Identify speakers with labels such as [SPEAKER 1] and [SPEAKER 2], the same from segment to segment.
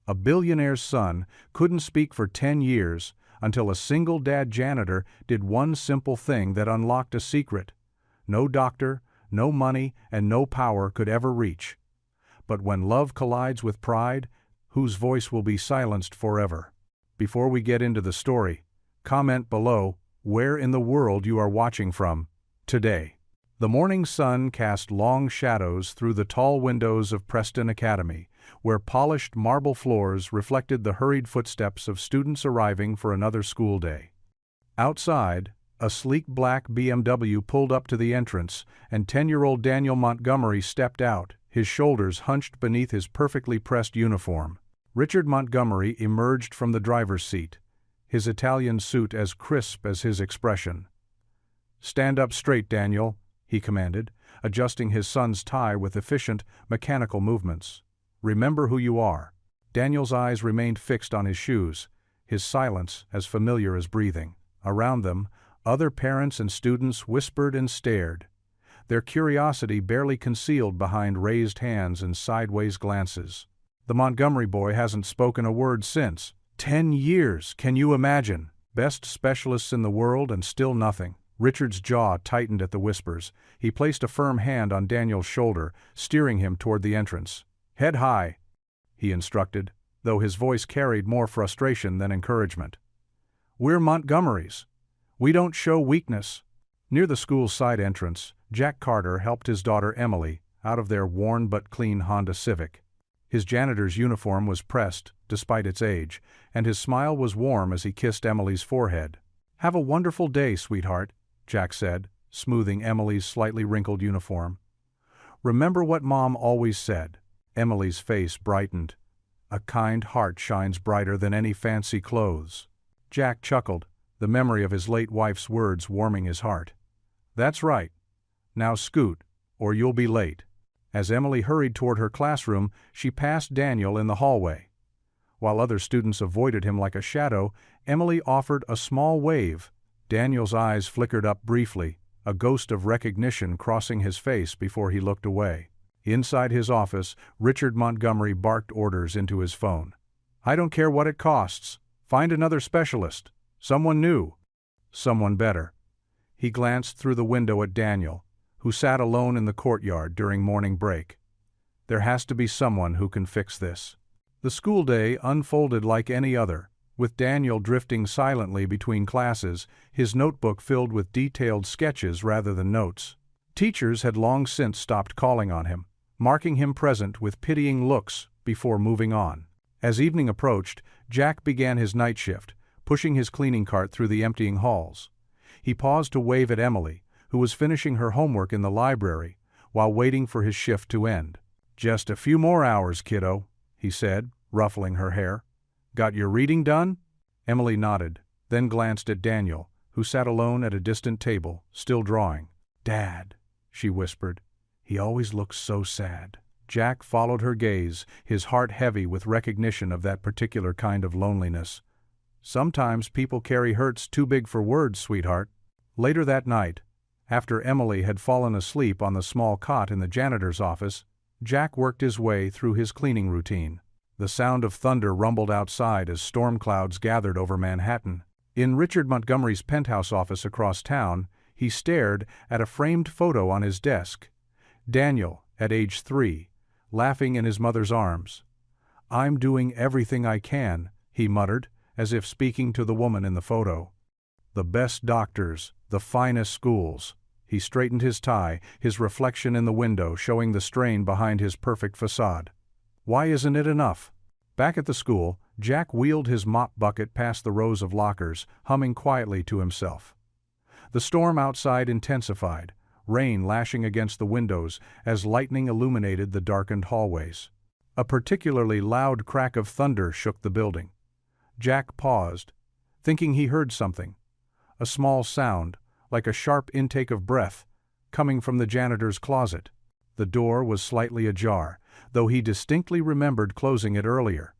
[SPEAKER 1] A billionaire's son couldn't speak for 10 years until a single dad janitor did one simple thing that unlocked a secret no doctor, no money, and no power could ever reach. But when love collides with pride, whose voice will be silenced forever? Before we get into the story, comment below where in the world you are watching from today. The morning sun cast long shadows through the tall windows of Preston Academy, where polished marble floors reflected the hurried footsteps of students arriving for another school day. Outside, a sleek black BMW pulled up to the entrance, and 10-year-old Daniel Montgomery stepped out, his shoulders hunched beneath his perfectly pressed uniform. Richard Montgomery emerged from the driver's seat, his Italian suit as crisp as his expression. "Stand up straight, Daniel," he commanded, adjusting his son's tie with efficient, mechanical movements. "Remember who you are." Daniel's eyes remained fixed on his shoes, his silence as familiar as breathing. Around them, other parents and students whispered and stared, their curiosity barely concealed behind raised hands and sideways glances. The Montgomery boy hasn't spoken a word since. 10 years, can you imagine? Best specialists in the world and still nothing. Richard's jaw tightened at the whispers. He placed a firm hand on Daniel's shoulder, steering him toward the entrance. "Head high," he instructed, though his voice carried more frustration than encouragement. "We're Montgomerys. We don't show weakness." Near the school's side entrance, Jack Carter helped his daughter Emily out of their worn but clean Honda Civic. His janitor's uniform was pressed, despite its age, and his smile was warm as he kissed Emily's forehead. "Have a wonderful day, sweetheart," Jack said, smoothing Emily's slightly wrinkled uniform. "Remember what Mom always said." Emily's face brightened. "A kind heart shines brighter than any fancy clothes." Jack chuckled, the memory of his late wife's words warming his heart. "That's right. Now scoot, or you'll be late." As Emily hurried toward her classroom, she passed Daniel in the hallway. While other students avoided him like a shadow, Emily offered a small wave. Daniel's eyes flickered up briefly, a ghost of recognition crossing his face before he looked away. Inside his office, Richard Montgomery barked orders into his phone. "I don't care what it costs. Find another specialist. Someone new. Someone better." He glanced through the window at Daniel, who sat alone in the courtyard during morning break. There has to be someone who can fix this. The school day unfolded like any other, with Daniel drifting silently between classes, his notebook filled with detailed sketches rather than notes. Teachers had long since stopped calling on him, marking him present with pitying looks before moving on. As evening approached, Jack began his night shift, pushing his cleaning cart through the emptying halls. He paused to wave at Emily, who was finishing her homework in the library, while waiting for his shift to end. "Just a few more hours, kiddo," he said, ruffling her hair. "Got your reading done?" Emily nodded, then glanced at Daniel, who sat alone at a distant table, still drawing. "Dad," she whispered. "He always looks so sad." Jack followed her gaze, his heart heavy with recognition of that particular kind of loneliness. "Sometimes people carry hurts too big for words, sweetheart." Later that night, after Emily had fallen asleep on the small cot in the janitor's office, Jack worked his way through his cleaning routine. The sound of thunder rumbled outside as storm clouds gathered over Manhattan. In Richard Montgomery's penthouse office across town, he stared at a framed photo on his desk. Daniel, at age 3, laughing in his mother's arms. "I'm doing everything I can," he muttered, as if speaking to the woman in the photo. "The best doctors, the finest schools." He straightened his tie, his reflection in the window showing the strain behind his perfect facade. Why isn't it enough? Back at the school, Jack wheeled his mop bucket past the rows of lockers, humming quietly to himself. The storm outside intensified, rain lashing against the windows as lightning illuminated the darkened hallways. A particularly loud crack of thunder shook the building. Jack paused, thinking he heard something. A small sound, like a sharp intake of breath, coming from the janitor's closet. The door was slightly ajar, though he distinctly remembered closing it earlier.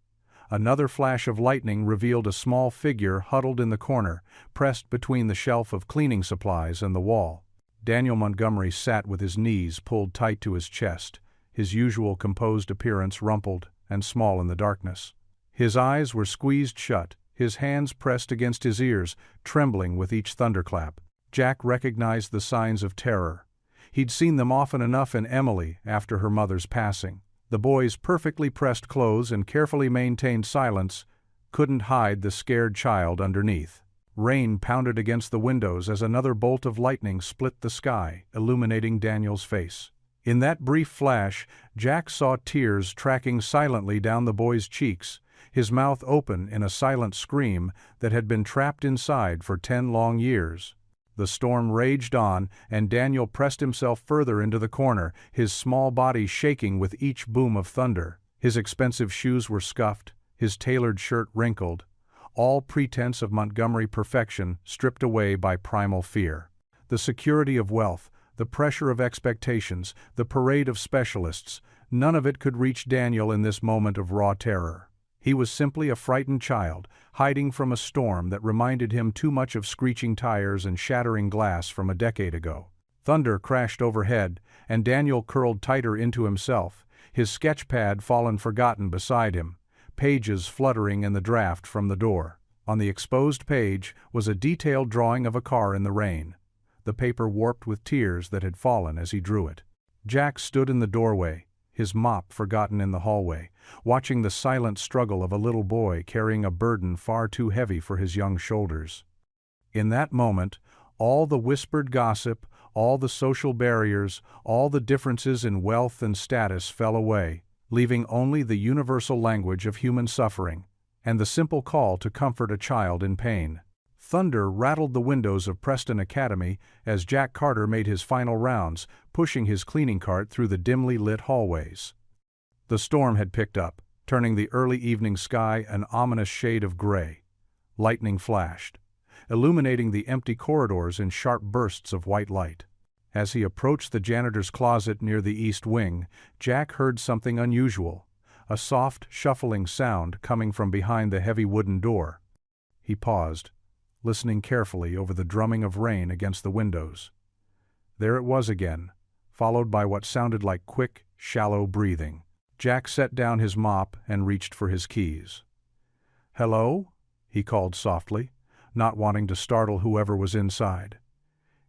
[SPEAKER 1] Another flash of lightning revealed a small figure huddled in the corner, pressed between the shelf of cleaning supplies and the wall. Daniel Montgomery sat with his knees pulled tight to his chest, his usual composed appearance rumpled and small in the darkness. His eyes were squeezed shut, his hands pressed against his ears, trembling with each thunderclap. Jack recognized the signs of terror. He'd seen them often enough in Emily after her mother's passing. The boy's perfectly pressed clothes and carefully maintained silence couldn't hide the scared child underneath. Rain pounded against the windows as another bolt of lightning split the sky, illuminating Daniel's face. In that brief flash, Jack saw tears tracking silently down the boy's cheeks, his mouth open in a silent scream that had been trapped inside for 10 long years. The storm raged on, and Daniel pressed himself further into the corner, his small body shaking with each boom of thunder. His expensive shoes were scuffed, his tailored shirt wrinkled, all pretense of Montgomery perfection stripped away by primal fear. The security of wealth, the pressure of expectations, the parade of specialists, none of it could reach Daniel in this moment of raw terror. He was simply a frightened child, hiding from a storm that reminded him too much of screeching tires and shattering glass from a decade ago. Thunder crashed overhead, and Daniel curled tighter into himself, his sketchpad fallen forgotten beside him, pages fluttering in the draft from the door. On the exposed page was a detailed drawing of a car in the rain, the paper warped with tears that had fallen as he drew it. Jack stood in the doorway, his mop forgotten in the hallway, watching the silent struggle of a little boy carrying a burden far too heavy for his young shoulders. In that moment, all the whispered gossip, all the social barriers, all the differences in wealth and status fell away, leaving only the universal language of human suffering, and the simple call to comfort a child in pain. Thunder rattled the windows of Preston Academy as Jack Carter made his final rounds, pushing his cleaning cart through the dimly lit hallways. The storm had picked up, turning the early evening sky an ominous shade of gray. Lightning flashed, illuminating the empty corridors in sharp bursts of white light. As he approached the janitor's closet near the east wing, Jack heard something unusual, a soft, shuffling sound coming from behind the heavy wooden door. He paused, listening carefully over the drumming of rain against the windows. There it was again, followed by what sounded like quick, shallow breathing. Jack set down his mop and reached for his keys. "Hello?" he called softly, not wanting to startle whoever was inside.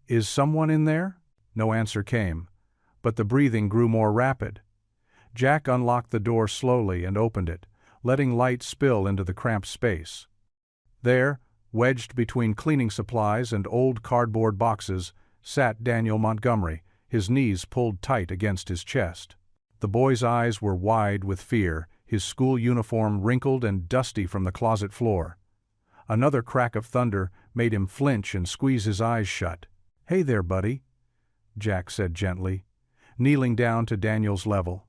[SPEAKER 1] "Is someone in there?" No answer came, but the breathing grew more rapid. Jack unlocked the door slowly and opened it, letting light spill into the cramped space. There, wedged between cleaning supplies and old cardboard boxes, sat Daniel Montgomery, his knees pulled tight against his chest. The boy's eyes were wide with fear, his school uniform wrinkled and dusty from the closet floor. Another crack of thunder made him flinch and squeeze his eyes shut. "Hey there, buddy," Jack said gently, kneeling down to Daniel's level.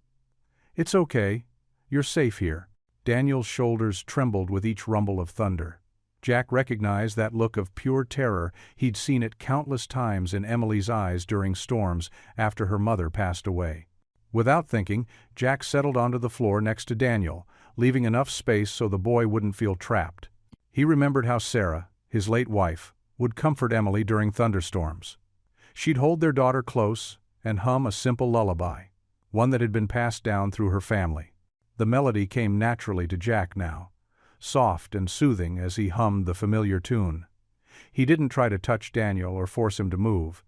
[SPEAKER 1] "It's okay. You're safe here." Daniel's shoulders trembled with each rumble of thunder. Jack recognized that look of pure terror. He'd seen it countless times in Emily's eyes during storms after her mother passed away. Without thinking, Jack settled onto the floor next to Daniel, leaving enough space so the boy wouldn't feel trapped. He remembered how Sarah, his late wife, would comfort Emily during thunderstorms. She'd hold their daughter close and hum a simple lullaby, one that had been passed down through her family. The melody came naturally to Jack now, soft and soothing as he hummed the familiar tune. He didn't try to touch Daniel or force him to move.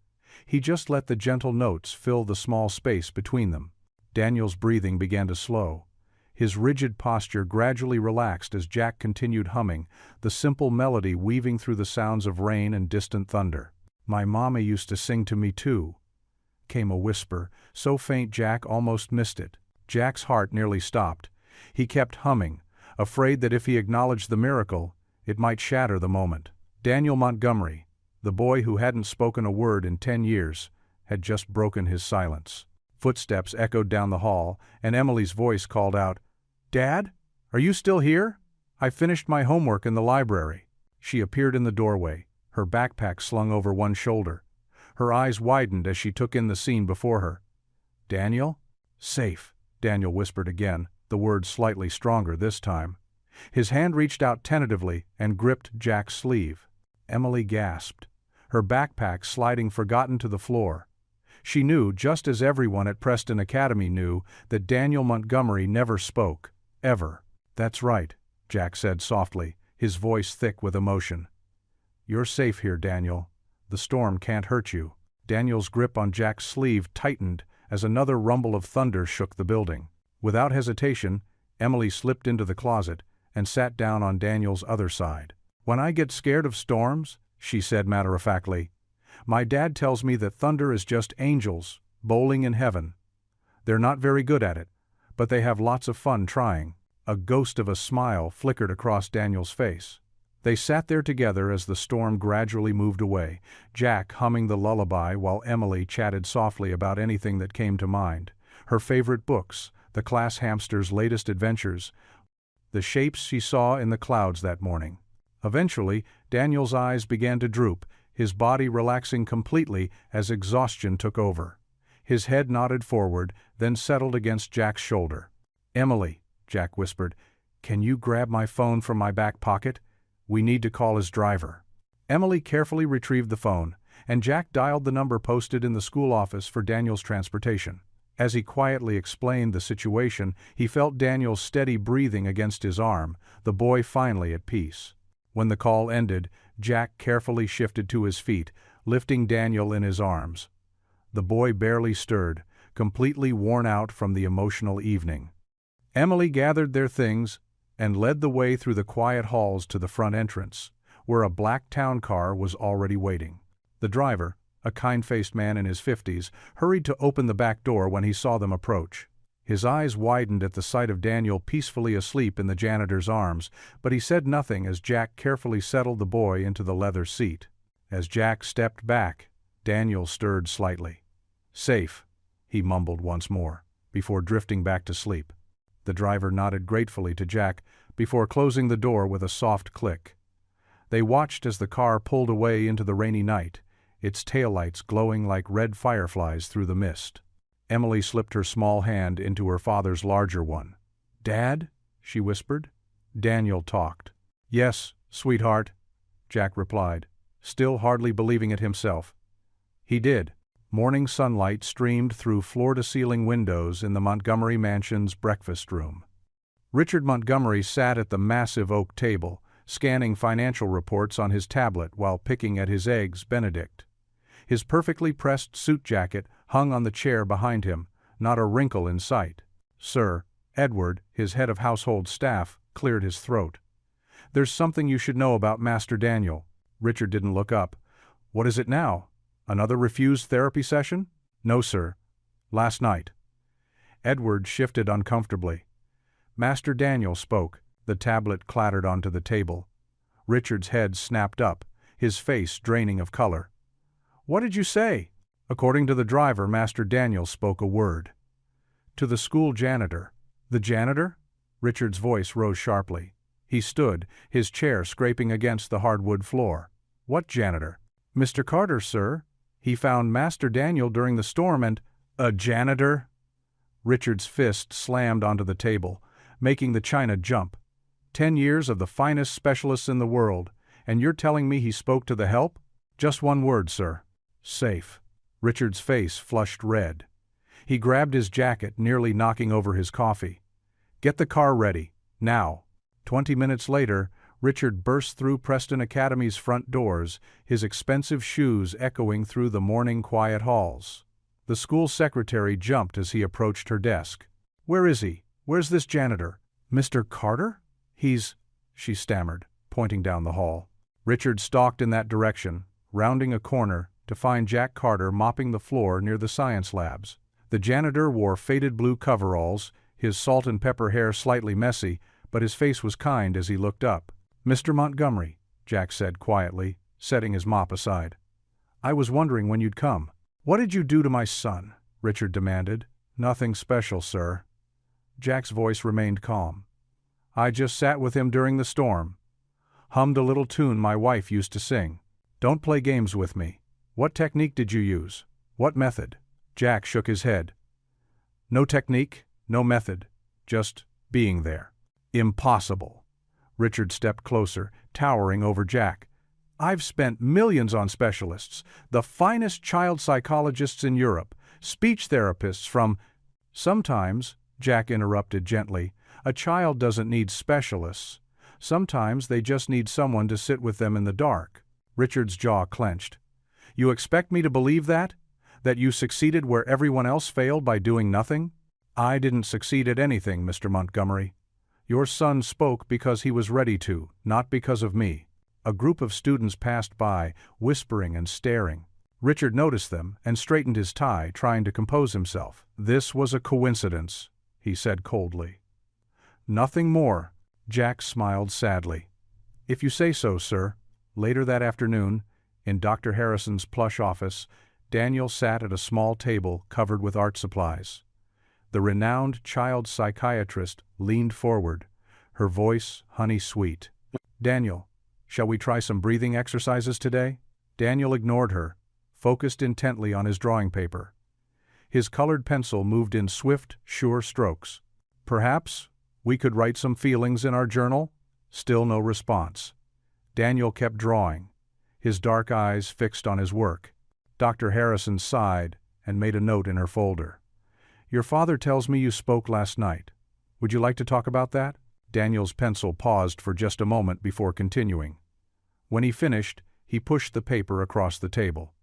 [SPEAKER 1] He just let the gentle notes fill the small space between them. Daniel's breathing began to slow. His rigid posture gradually relaxed as Jack continued humming, the simple melody weaving through the sounds of rain and distant thunder. "My mommy used to sing to me too," came a whisper, so faint Jack almost missed it. Jack's heart nearly stopped. He kept humming, afraid that if he acknowledged the miracle, it might shatter the moment. Daniel Montgomery, the boy who hadn't spoken a word in 10 years, had just broken his silence. Footsteps echoed down the hall, and Emily's voice called out, "Dad? Are you still here? I finished my homework in the library." She appeared in the doorway, her backpack slung over one shoulder. Her eyes widened as she took in the scene before her. "Daniel?" "Safe," Daniel whispered again, the words slightly stronger this time. His hand reached out tentatively and gripped Jack's sleeve. Emily gasped, her backpack sliding forgotten to the floor. She knew, just as everyone at Preston Academy knew, that Daniel Montgomery never spoke, ever. "That's right," Jack said softly, his voice thick with emotion. "You're safe here, Daniel. The storm can't hurt you." Daniel's grip on Jack's sleeve tightened as another rumble of thunder shook the building. Without hesitation, Emily slipped into the closet and sat down on Daniel's other side. "When I get scared of storms," she said matter-of-factly, "my dad tells me that thunder is just angels bowling in heaven. They're not very good at it, but they have lots of fun trying." A ghost of a smile flickered across Daniel's face. They sat there together as the storm gradually moved away, Jack humming the lullaby while Emily chatted softly about anything that came to mind. Her favorite books, the class hamster's latest adventures, the shapes she saw in the clouds that morning. Eventually, Daniel's eyes began to droop, his body relaxing completely as exhaustion took over. His head nodded forward, then settled against Jack's shoulder. "Emily," Jack whispered, "can you grab my phone from my back pocket? We need to call his driver." Emily carefully retrieved the phone, and Jack dialed the number posted in the school office for Daniel's transportation. As he quietly explained the situation, he felt Daniel's steady breathing against his arm, the boy finally at peace. When the call ended, Jack carefully shifted to his feet, lifting Daniel in his arms. The boy barely stirred, completely worn out from the emotional evening. Emily gathered their things and led the way through the quiet halls to the front entrance, where a black town car was already waiting. The driver, a kind-faced man in his 50s, hurried to open the back door when he saw them approach. His eyes widened at the sight of Daniel peacefully asleep in the janitor's arms, but he said nothing as Jack carefully settled the boy into the leather seat. As Jack stepped back, Daniel stirred slightly. "Safe," he mumbled once more, before drifting back to sleep. The driver nodded gratefully to Jack before closing the door with a soft click. They watched as the car pulled away into the rainy night, its taillights glowing like red fireflies through the mist. Emily slipped her small hand into her father's larger one. "Dad?" she whispered. Daniel talked. "Yes, sweetheart," Jack replied, still hardly believing it himself. He did. Morning sunlight streamed through floor-to-ceiling windows in the Montgomery mansion's breakfast room. Richard Montgomery sat at the massive oak table, scanning financial reports on his tablet while picking at his eggs Benedict. His perfectly pressed suit jacket hung on the chair behind him, not a wrinkle in sight. "Sir," Edward, his head of household staff, cleared his throat. "There's something you should know about Master Daniel." Richard didn't look up. "What is it now? Another refused therapy session?" "No, sir. Last night." Edward shifted uncomfortably. Master Daniel spoke. The tablet clattered onto the table. Richard's head snapped up, his face draining of color. "What did you say?" According to the driver, Master Daniel spoke a word. "To the school janitor." "The janitor?" Richard's voice rose sharply. He stood, his chair scraping against the hardwood floor. "What janitor?" "Mr. Carter, sir. He found Master Daniel during the storm and—" "A janitor?" Richard's fist slammed onto the table, making the china jump. 10 years of the finest specialists in the world, and you're telling me he spoke to the help? "Just one word, sir." "Safe." Richard's face flushed red. He grabbed his jacket, nearly knocking over his coffee. "Get the car ready, now." 20 minutes later, Richard burst through Preston Academy's front doors, his expensive shoes echoing through the morning quiet halls. The school secretary jumped as he approached her desk. "Where is he? Where's this janitor?" "Mr. Carter? He's—" she stammered, pointing down the hall. Richard stalked in that direction, rounding a corner, to find Jack Carter mopping the floor near the science labs. The janitor wore faded blue coveralls, his salt and pepper hair slightly messy, but his face was kind as he looked up. "Mr. Montgomery," Jack said quietly, setting his mop aside. "I was wondering when you'd come." "What did you do to my son?" Richard demanded. "Nothing special, sir." Jack's voice remained calm. "I just sat with him during the storm. Hummed a little tune my wife used to sing. Don't play games with me. What technique did you use? What method?" Jack shook his head. "No technique, no method. Just being there." "Impossible." Richard stepped closer, towering over Jack. "I've spent millions on specialists, the finest child psychologists in Europe, speech therapists from—" "Sometimes," Jack interrupted gently, "a child doesn't need specialists. Sometimes they just need someone to sit with them in the dark. Richard's jaw clenched. You expect me to believe that? That you succeeded where everyone else failed by doing nothing? I didn't succeed at anything, Mr. Montgomery. Your son spoke because he was ready to, not because of me. A group of students passed by, whispering and staring. Richard noticed them and straightened his tie, trying to compose himself. This was a coincidence, he said coldly. Nothing more. Jack smiled sadly. If you say so, sir. Later that afternoon, in Dr. Harrison's plush office, Daniel sat at a small table covered with art supplies. The renowned child psychiatrist leaned forward, her voice honey-sweet. Daniel, shall we try some breathing exercises today? Daniel ignored her, focused intently on his drawing paper. His colored pencil moved in swift, sure strokes. Perhaps we could write some feelings in our journal? Still no response. Daniel kept drawing, his dark eyes fixed on his work. Dr. Harrison sighed and made a note in her folder. Your father tells me you spoke last night. Would you like to talk about that? Daniel's pencil paused for just a moment before continuing. When he finished, he pushed the paper across the table.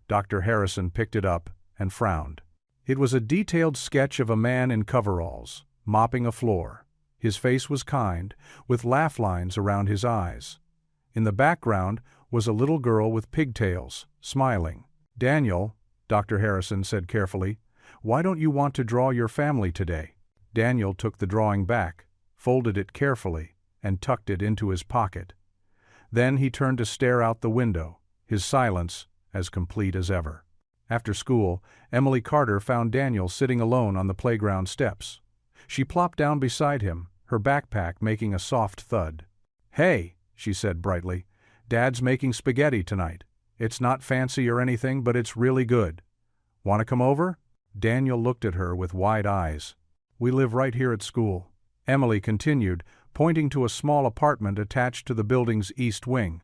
[SPEAKER 1] Dr. Harrison picked it up and frowned. It was a detailed sketch of a man in coveralls, mopping a floor. His face was kind, with laugh lines around his eyes. In the background was a little girl with pigtails, smiling. Daniel, Dr. Harrison said carefully, why don't you want to draw your family today? Daniel took the drawing back, folded it carefully, and tucked it into his pocket. Then he turned to stare out the window, his silence as complete as ever. After school, Emily Carter found Daniel sitting alone on the playground steps. She plopped down beside him, her backpack making a soft thud. Hey, she said brightly, Dad's making spaghetti tonight. It's not fancy or anything, but it's really good. Want to come over? Daniel looked at her with wide eyes. We live right here at school. Emily continued, pointing to a small apartment attached to the building's east wing.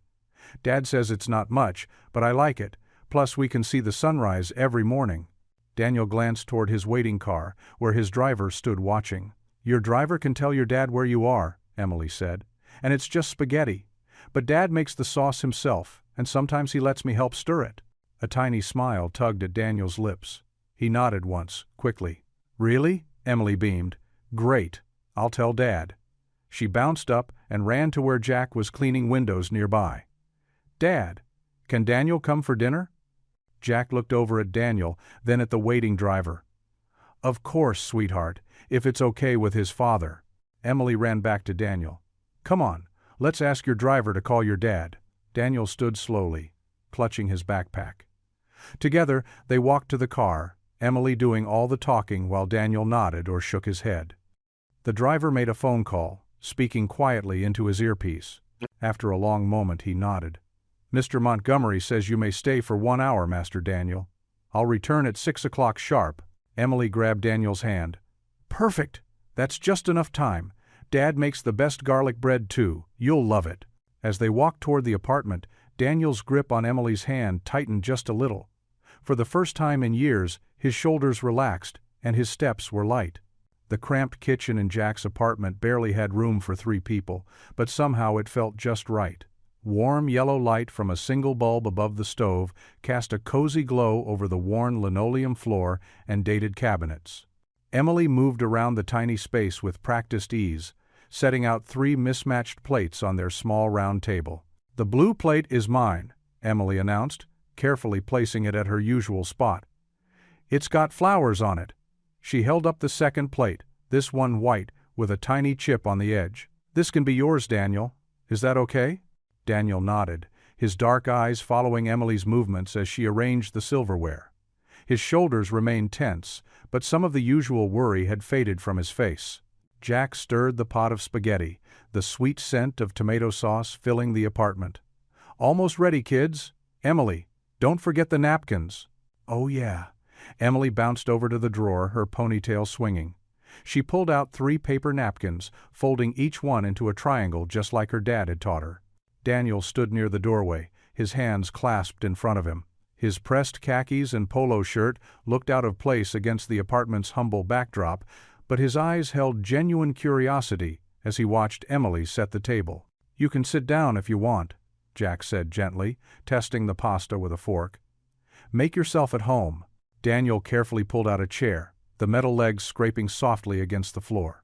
[SPEAKER 1] Dad says it's not much, but I like it. Plus we can see the sunrise every morning. Daniel glanced toward his waiting car, where his driver stood watching. Your driver can tell your dad where you are, Emily said. And it's just spaghetti. But Dad makes the sauce himself, and sometimes he lets me help stir it. A tiny smile tugged at Daniel's lips. He nodded once, quickly. Really? Emily beamed. Great. I'll tell Dad. She bounced up and ran to where Jack was cleaning windows nearby. Dad, can Daniel come for dinner? Jack looked over at Daniel, then at the waiting driver. Of course, sweetheart, if it's okay with his father. Emily ran back to Daniel. Come on, let's ask your driver to call your dad. Daniel stood slowly, clutching his backpack. Together, they walked to the car, Emily doing all the talking while Daniel nodded or shook his head. The driver made a phone call, speaking quietly into his earpiece. After a long moment, he nodded. Mr. Montgomery says you may stay for 1 hour, Master Daniel. I'll return at 6 o'clock sharp. Emily grabbed Daniel's hand. Perfect! That's just enough time. Dad makes the best garlic bread, too. You'll love it. As they walked toward the apartment, Daniel's grip on Emily's hand tightened just a little. For the first time in years, his shoulders relaxed, and his steps were light. The cramped kitchen in Jack's apartment barely had room for 3 people, but somehow it felt just right. Warm yellow light from a single bulb above the stove cast a cozy glow over the worn linoleum floor and dated cabinets. Emily moved around the tiny space with practiced ease, setting out 3 mismatched plates on their small round table. The blue plate is mine, Emily announced, carefully placing it at her usual spot. It's got flowers on it. She held up the second plate, this one white, with a tiny chip on the edge. This can be yours, Daniel. Is that okay? Daniel nodded, his dark eyes following Emily's movements as she arranged the silverware. His shoulders remained tense, but some of the usual worry had faded from his face. Jack stirred the pot of spaghetti, the sweet scent of tomato sauce filling the apartment. Almost ready, kids. Emily, don't forget the napkins. Oh yeah. Emily bounced over to the drawer, her ponytail swinging. She pulled out 3 paper napkins, folding each one into a triangle just like her dad had taught her. Daniel stood near the doorway, his hands clasped in front of him. His pressed khakis and polo shirt looked out of place against the apartment's humble backdrop, but his eyes held genuine curiosity as he watched Emily set the table. "You can sit down if you want," Jack said gently, testing the pasta with a fork. "Make yourself at home." Daniel carefully pulled out a chair, the metal legs scraping softly against the floor.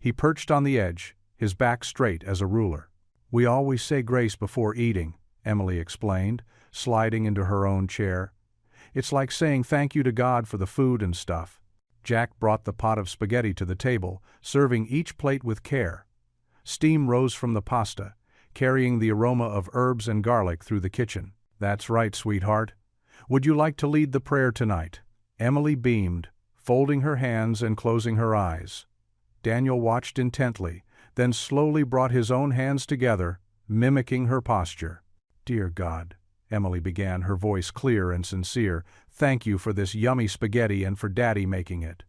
[SPEAKER 1] He perched on the edge, his back straight as a ruler. "We always say grace before eating," Emily explained, sliding into her own chair. "It's like saying thank you to God for the food and stuff." Jack brought the pot of spaghetti to the table, serving each plate with care. Steam rose from the pasta, carrying the aroma of herbs and garlic through the kitchen. "That's right, sweetheart. Would you like to lead the prayer tonight?" Emily beamed, folding her hands and closing her eyes. Daniel watched intently, then slowly brought his own hands together, mimicking her posture. "Dear God," Emily began, her voice clear and sincere, "thank you for this yummy spaghetti and for Daddy making it.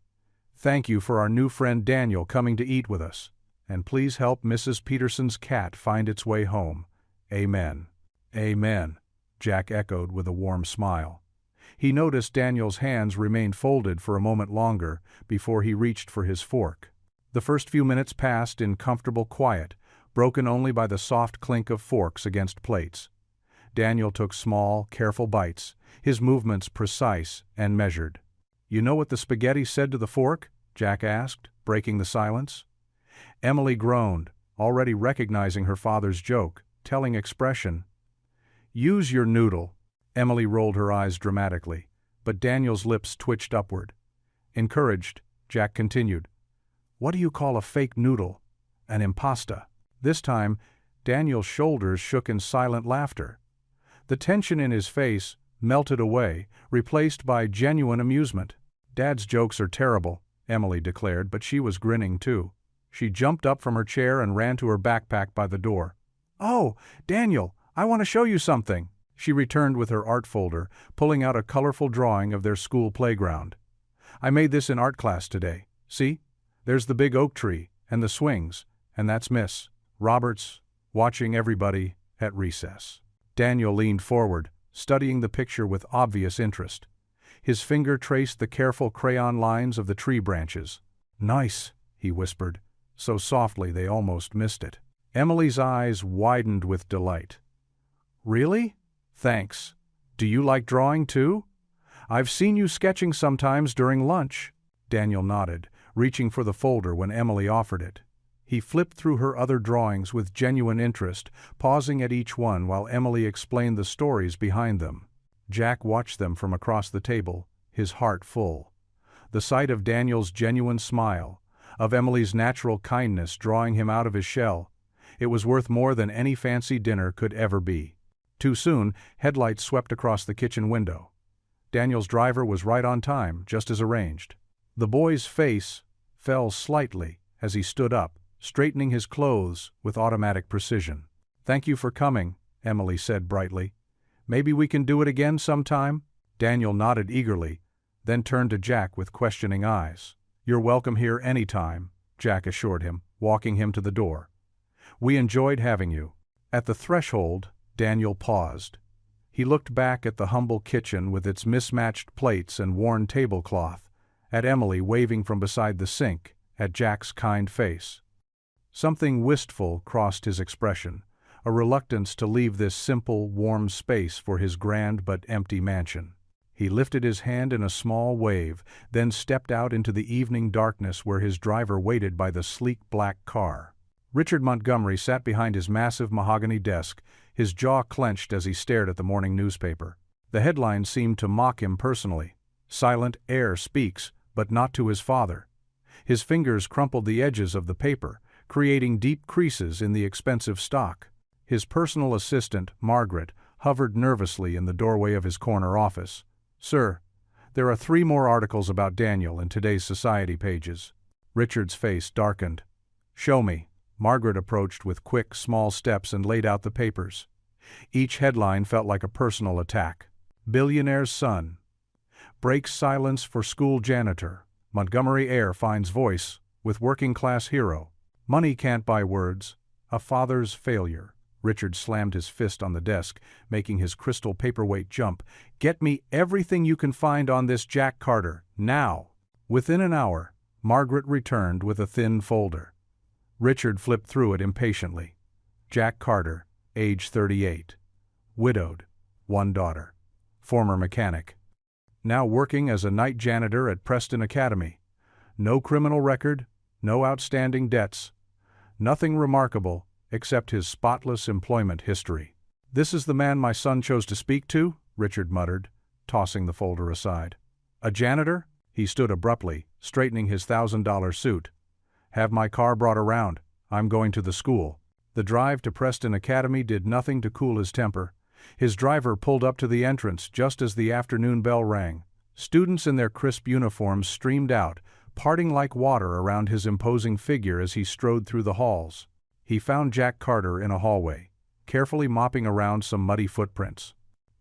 [SPEAKER 1] Thank you for our new friend Daniel coming to eat with us. And please help Mrs. Peterson's cat find its way home. Amen." "Amen," Jack echoed with a warm smile. He noticed Daniel's hands remained folded for a moment longer before he reached for his fork. The first few minutes passed in comfortable quiet, broken only by the soft clink of forks against plates. Daniel took small, careful bites, his movements precise and measured. "You know what the spaghetti said to the fork?" Jack asked, breaking the silence. Emily groaned, already recognizing her father's joke, telling expression. "Use your noodle." Emily rolled her eyes dramatically, but Daniel's lips twitched upward. Encouraged, Jack continued. "What do you call a fake noodle? An impasta." This time, Daniel's shoulders shook in silent laughter. The tension in his face melted away, replaced by genuine amusement. "Dad's jokes are terrible," Emily declared, but she was grinning too. She jumped up from her chair and ran to her backpack by the door. "Oh, Daniel, I want to show you something." She returned with her art folder, pulling out a colorful drawing of their school playground. "I made this in art class today. See? There's the big oak tree, and the swings, and that's Miss Roberts, watching everybody at recess." Daniel leaned forward, studying the picture with obvious interest. His finger traced the careful crayon lines of the tree branches. "Nice," he whispered, so softly they almost missed it. Emily's eyes widened with delight. "Really? Thanks. Do you like drawing too? I've seen you sketching sometimes during lunch." Daniel nodded, reaching for the folder when Emily offered it. He flipped through her other drawings with genuine interest, pausing at each one while Emily explained the stories behind them. Jack watched them from across the table, his heart full. The sight of Daniel's genuine smile, of Emily's natural kindness drawing him out of his shell, it was worth more than any fancy dinner could ever be. Too soon, headlights swept across the kitchen window. Daniel's driver was right on time, just as arranged. The boy's face fell slightly as he stood up, straightening his clothes with automatic precision. "Thank you for coming," Emily said brightly. "Maybe we can do it again sometime?" Daniel nodded eagerly, then turned to Jack with questioning eyes. "You're welcome here anytime," Jack assured him, walking him to the door. "We enjoyed having you." At the threshold, Daniel paused. He looked back at the humble kitchen with its mismatched plates and worn tablecloth, at Emily waving from beside the sink, at Jack's kind face. Something wistful crossed his expression, a reluctance to leave this simple, warm space for his grand but empty mansion. He lifted his hand in a small wave, then stepped out into the evening darkness where his driver waited by the sleek black car. Richard Montgomery sat behind his massive mahogany desk, his jaw clenched as he stared at the morning newspaper. The headline seemed to mock him personally. "Silent heir speaks, but not to his father." His fingers crumpled the edges of the paper, creating deep creases in the expensive stock. His personal assistant, Margaret, hovered nervously in the doorway of his corner office. "Sir, there are 3 more articles about Daniel in today's society pages." Richard's face darkened. "Show me." Margaret approached with quick, small steps and laid out the papers. Each headline felt like a personal attack. "Billionaire's son." "Breaks silence for school janitor. Montgomery heir finds voice with working-class hero." "Money can't buy words. A father's failure." Richard slammed his fist on the desk, making his crystal paperweight jump. "Get me everything you can find on this Jack Carter, now." Within an hour, Margaret returned with a thin folder. Richard flipped through it impatiently. Jack Carter, age 38. Widowed. 1 daughter. Former mechanic. Now working as a night janitor at Preston Academy. No criminal record, no outstanding debts. Nothing remarkable, except his spotless employment history. "This is the man my son chose to speak to?" Richard muttered, tossing the folder aside. "A janitor?" He stood abruptly, straightening his $1,000 suit. "Have my car brought around. I'm going to the school." The drive to Preston Academy did nothing to cool his temper. His driver pulled up to the entrance just as the afternoon bell rang. Students in their crisp uniforms streamed out, parting like water around his imposing figure as he strode through the halls. He found Jack Carter in a hallway, carefully mopping around some muddy footprints.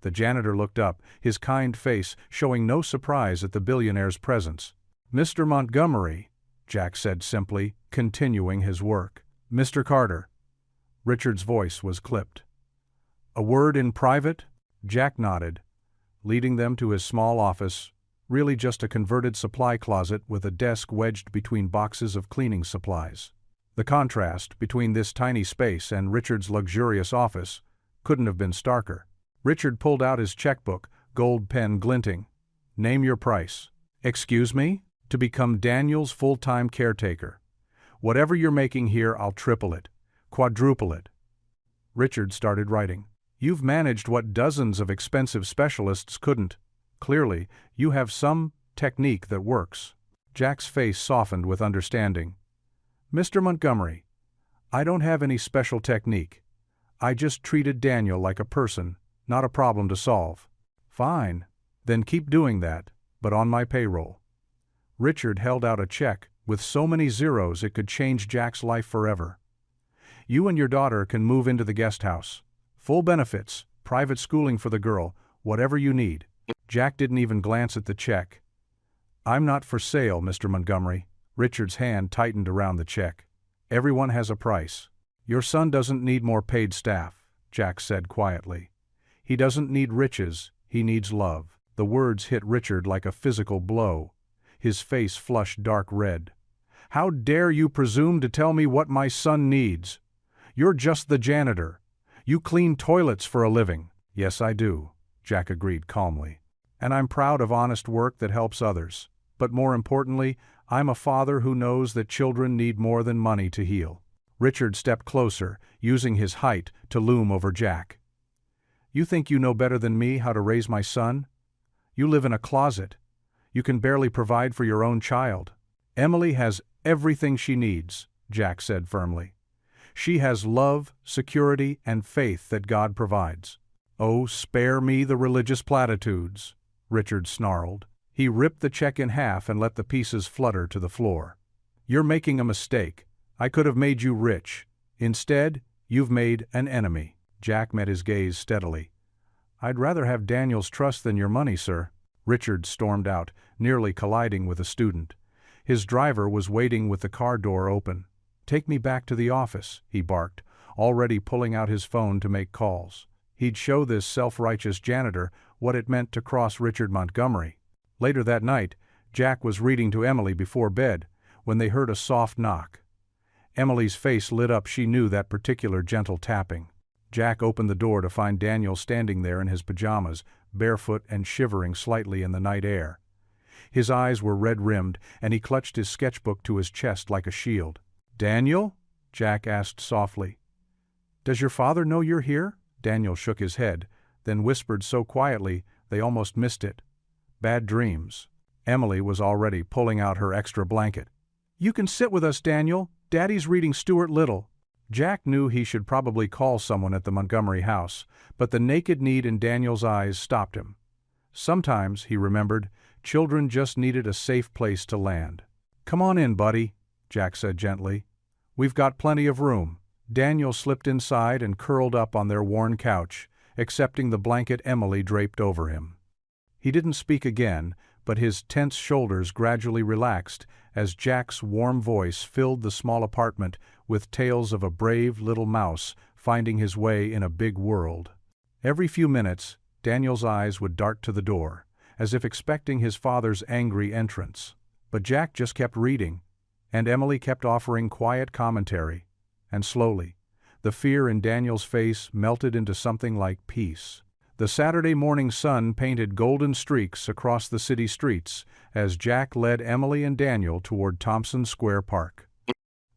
[SPEAKER 1] The janitor looked up, his kind face showing no surprise at the billionaire's presence. "Mr. Montgomery," Jack said simply, continuing his work. "Mr. Carter." Richard's voice was clipped. "A word in private?" Jack nodded, leading them to his small office, really just a converted supply closet with a desk wedged between boxes of cleaning supplies. The contrast between this tiny space and Richard's luxurious office couldn't have been starker. Richard pulled out his checkbook, gold pen glinting. "Name your price." "Excuse me?" "To become Daniel's full-time caretaker. Whatever you're making here, I'll triple it, quadruple it." Richard started writing. "You've managed what dozens of expensive specialists couldn't. Clearly, you have some technique that works." Jack's face softened with understanding. "Mr. Montgomery, I don't have any special technique. I just treated Daniel like a person, not a problem to solve." "Fine. Then keep doing that, but on my payroll." Richard held out a check with so many zeros it could change Jack's life forever. "You and your daughter can move into the guest house. Full benefits, private schooling for the girl, whatever you need." Jack didn't even glance at the check. "I'm not for sale, Mr. Montgomery." Richard's hand tightened around the check. "Everyone has a price." "Your son doesn't need more paid staff," Jack said quietly. "He doesn't need riches, he needs love." The words hit Richard like a physical blow. His face flushed dark red. "How dare you presume to tell me what my son needs? You're just the janitor. You clean toilets for a living." "Yes, I do," Jack agreed calmly. "And I'm proud of honest work that helps others. But more importantly, I'm a father who knows that children need more than money to heal." Richard stepped closer, using his height to loom over Jack. "You think you know better than me how to raise my son? You live in a closet. You can barely provide for your own child." "Emily has everything she needs," Jack said firmly. "She has love, security, and faith that God provides." "Oh, spare me the religious platitudes," Richard snarled. He ripped the check in half and let the pieces flutter to the floor. "You're making a mistake. I could have made you rich. Instead, you've made an enemy." Jack met his gaze steadily. "I'd rather have Daniel's trust than your money, sir." Richard stormed out, nearly colliding with a student. His driver was waiting with the car door open. "Take me back to the office," he barked, already pulling out his phone to make calls. He'd show this self-righteous janitor what it meant to cross Richard Montgomery. Later that night, Jack was reading to Emily before bed when they heard a soft knock. Emily's face lit up. She knew that particular gentle tapping. Jack opened the door to find Daniel standing there in his pajamas, barefoot and shivering slightly in the night air. His eyes were red-rimmed, and he clutched his sketchbook to his chest like a shield. "Daniel?" Jack asked softly. "Does your father know you're here?" Daniel shook his head, then whispered so quietly they almost missed it. "Bad dreams." Emily was already pulling out her extra blanket. "You can sit with us, Daniel. Daddy's reading Stuart Little." Jack knew he should probably call someone at the Montgomery house, but the naked need in Daniel's eyes stopped him. Sometimes, he remembered, children just needed a safe place to land. "Come on in, buddy," Jack said gently. "We've got plenty of room." Daniel slipped inside and curled up on their worn couch, accepting the blanket Emily draped over him. He didn't speak again, but his tense shoulders gradually relaxed as Jack's warm voice filled the small apartment with tales of a brave little mouse finding his way in a big world. Every few minutes, Daniel's eyes would dart to the door, as if expecting his father's angry entrance. But Jack just kept reading, And Emily kept offering quiet commentary, and slowly, the fear in Daniel's face melted into something like peace. The Saturday morning sun painted golden streaks across the city streets as Jack led Emily and Daniel toward Thompson Square Park.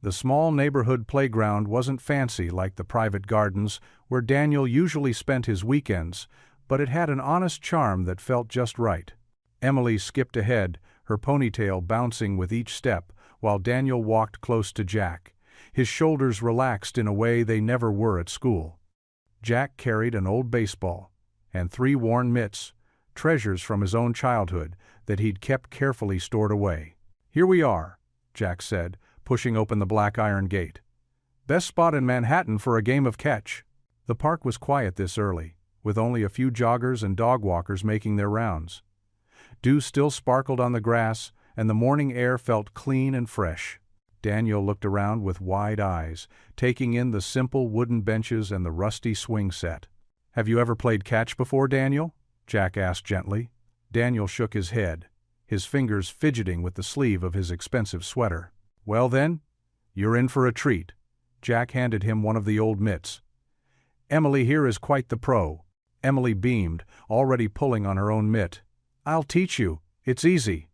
[SPEAKER 1] The small neighborhood playground wasn't fancy like the private gardens where Daniel usually spent his weekends, but it had an honest charm that felt just right. Emily skipped ahead, her ponytail bouncing with each step, while Daniel walked close to Jack, his shoulders relaxed in a way they never were at school. Jack carried an old baseball and 3 worn mitts, treasures from his own childhood that he'd kept carefully stored away. "Here we are," Jack said, pushing open the black iron gate. "Best spot in Manhattan for a game of catch." The park was quiet this early, with only a few joggers and dog walkers making their rounds. Dew still sparkled on the grass, and the morning air felt clean and fresh. Daniel looked around with wide eyes, taking in the simple wooden benches and the rusty swing set. "Have you ever played catch before, Daniel?" Jack asked gently. Daniel shook his head, his fingers fidgeting with the sleeve of his expensive sweater. "Well then, you're in for a treat." Jack handed him one of the old mitts. "Emily here is quite the pro." Emily beamed, already pulling on her own mitt. "I'll teach you, it's easy."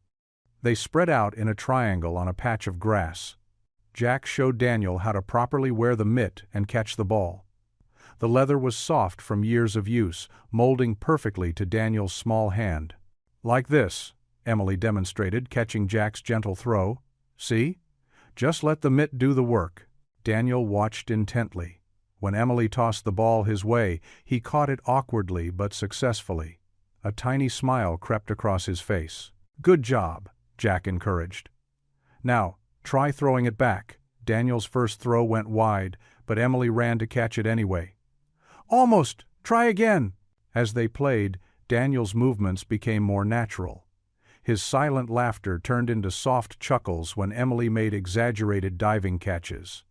[SPEAKER 1] They spread out in a triangle on a patch of grass. Jack showed Daniel how to properly wear the mitt and catch the ball. The leather was soft from years of use, molding perfectly to Daniel's small hand. "Like this," Emily demonstrated, catching Jack's gentle throw. "See? Just let the mitt do the work." Daniel watched intently. When Emily tossed the ball his way, he caught it awkwardly but successfully. A tiny smile crept across his face. "Good job," Jack encouraged. "Now, try throwing it back." Daniel's first throw went wide, but Emily ran to catch it anyway. "Almost! Try again!" As they played, Daniel's movements became more natural. His silent laughter turned into soft chuckles when Emily made exaggerated diving catches.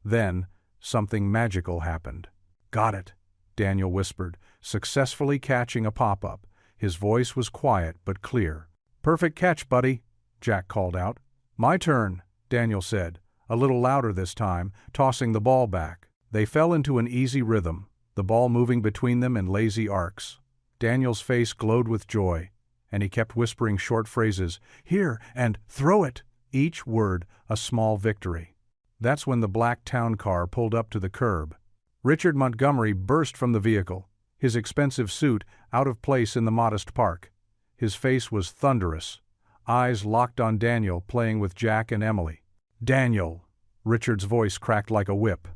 [SPEAKER 1] Then, something magical happened. "Got it," Daniel whispered, successfully catching a pop-up. His voice was quiet but clear. "Perfect catch, buddy," Jack called out. "My turn," Daniel said, a little louder this time, tossing the ball back. They fell into an easy rhythm, the ball moving between them in lazy arcs. Daniel's face glowed with joy, and he kept whispering short phrases, "Here," and "Throw it," each word a small victory. That's when the black town car pulled up to the curb. Richard Montgomery burst from the vehicle, his expensive suit out of place in the modest park. His face was thunderous, eyes locked on Daniel playing with Jack and Emily. "Daniel!" Richard's voice cracked like a whip.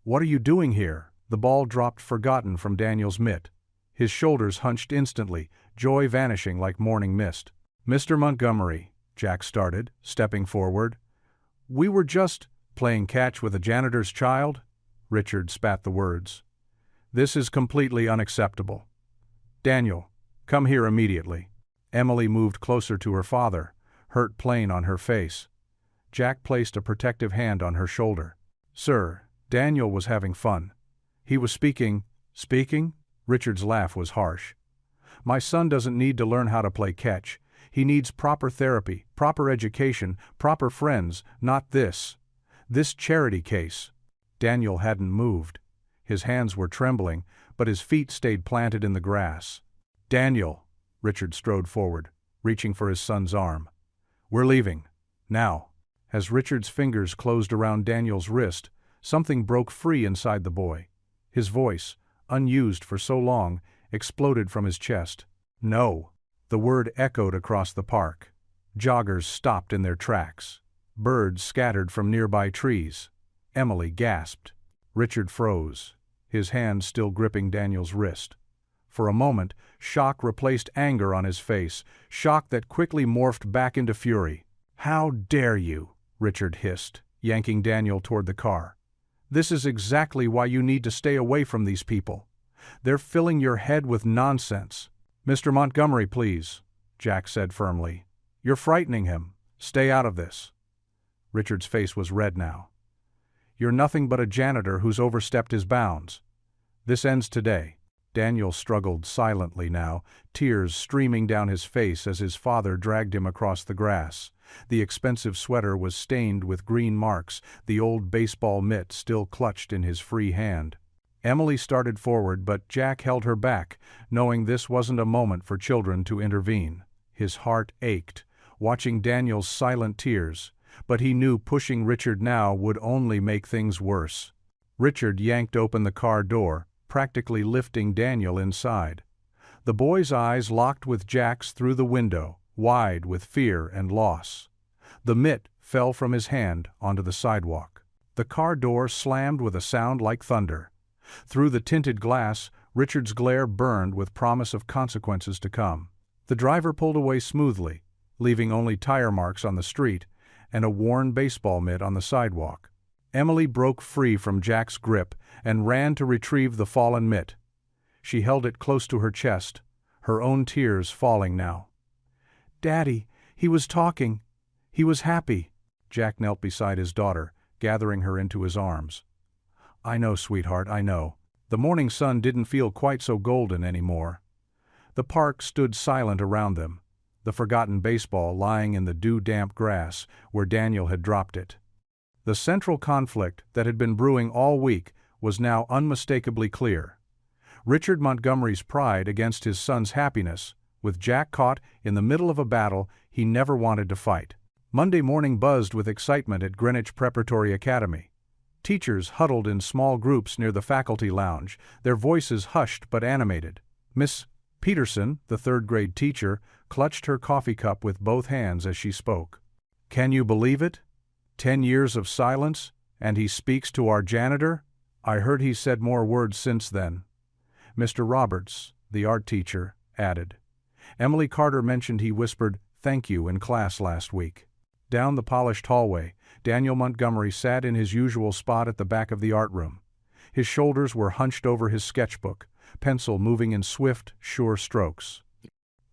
[SPEAKER 1] "What are you doing here?" The ball dropped forgotten from Daniel's mitt. His shoulders hunched instantly, joy vanishing like morning mist. "Mr. Montgomery," Jack started, stepping forward. "We were just playing catch with a janitor's child?" Richard spat the words. "This is completely unacceptable. Daniel, come here immediately." Emily moved closer to her father, hurt plain on her face. Jack placed a protective hand on her shoulder. "Sir, Daniel was having fun. He was speaking." "Speaking?" Richard's laugh was harsh. "My son doesn't need to learn how to play catch. He needs proper therapy, proper education, proper friends, not this. This charity case." Daniel hadn't moved. His hands were trembling, but his feet stayed planted in the grass. "Daniel," Richard strode forward, reaching for his son's arm. "We're leaving. Now." As Richard's fingers closed around Daniel's wrist, something broke free inside the boy. His voice, unused for so long, exploded from his chest. "No." The word echoed across the park. Joggers stopped in their tracks. Birds scattered from nearby trees. Emily gasped. Richard froze, his hand still gripping Daniel's wrist. For a moment, shock replaced anger on his face, shock that quickly morphed back into fury. "How dare you?" Richard hissed, yanking Daniel toward the car. "This is exactly why you need to stay away from these people. They're filling your head with nonsense." "Mr. Montgomery, please," Jack said firmly. "You're frightening him. Stay out of this." Richard's face was red now. "You're nothing but a janitor who's overstepped his bounds. This ends today." Daniel struggled silently now, tears streaming down his face as his father dragged him across the grass. The expensive sweater was stained with green marks, the old baseball mitt still clutched in his free hand. Emily started forward, but Jack held her back, knowing this wasn't a moment for children to intervene. His heart ached, watching Daniel's silent tears, but he knew pushing Richard now would only make things worse. Richard yanked open the car door, practically lifting Daniel inside. The boy's eyes locked with Jack's through the window, wide with fear and loss. The mitt fell from his hand onto the sidewalk. The car door slammed with a sound like thunder. Through the tinted glass, Richard's glare burned with promise of consequences to come. The driver pulled away smoothly, leaving only tire marks on the street and a worn baseball mitt on the sidewalk. Emily broke free from Jack's grip and ran to retrieve the fallen mitt. She held it close to her chest, her own tears falling now. "Daddy, he was talking. He was happy." Jack knelt beside his daughter, gathering her into his arms. "I know, sweetheart, I know." The morning sun didn't feel quite so golden anymore. The park stood silent around them, the forgotten baseball lying in the dew-damp grass where Daniel had dropped it. The central conflict that had been brewing all week was now unmistakably clear. Richard Montgomery's pride against his son's happiness, with Jack caught in the middle of a battle he never wanted to fight. Monday morning buzzed with excitement at Greenwich Preparatory Academy. Teachers huddled in small groups near the faculty lounge, their voices hushed but animated. Miss Peterson, the third-grade teacher, clutched her coffee cup with both hands as she spoke. "Can you believe it? 10 years of silence, and he speaks to our janitor? I heard he said more words since then." Mr. Roberts, the art teacher, added. Emily Carter mentioned he whispered, "Thank you," in class last week. Down the polished hallway, Daniel Montgomery sat in his usual spot at the back of the art room. His shoulders were hunched over his sketchbook, pencil moving in swift, sure strokes.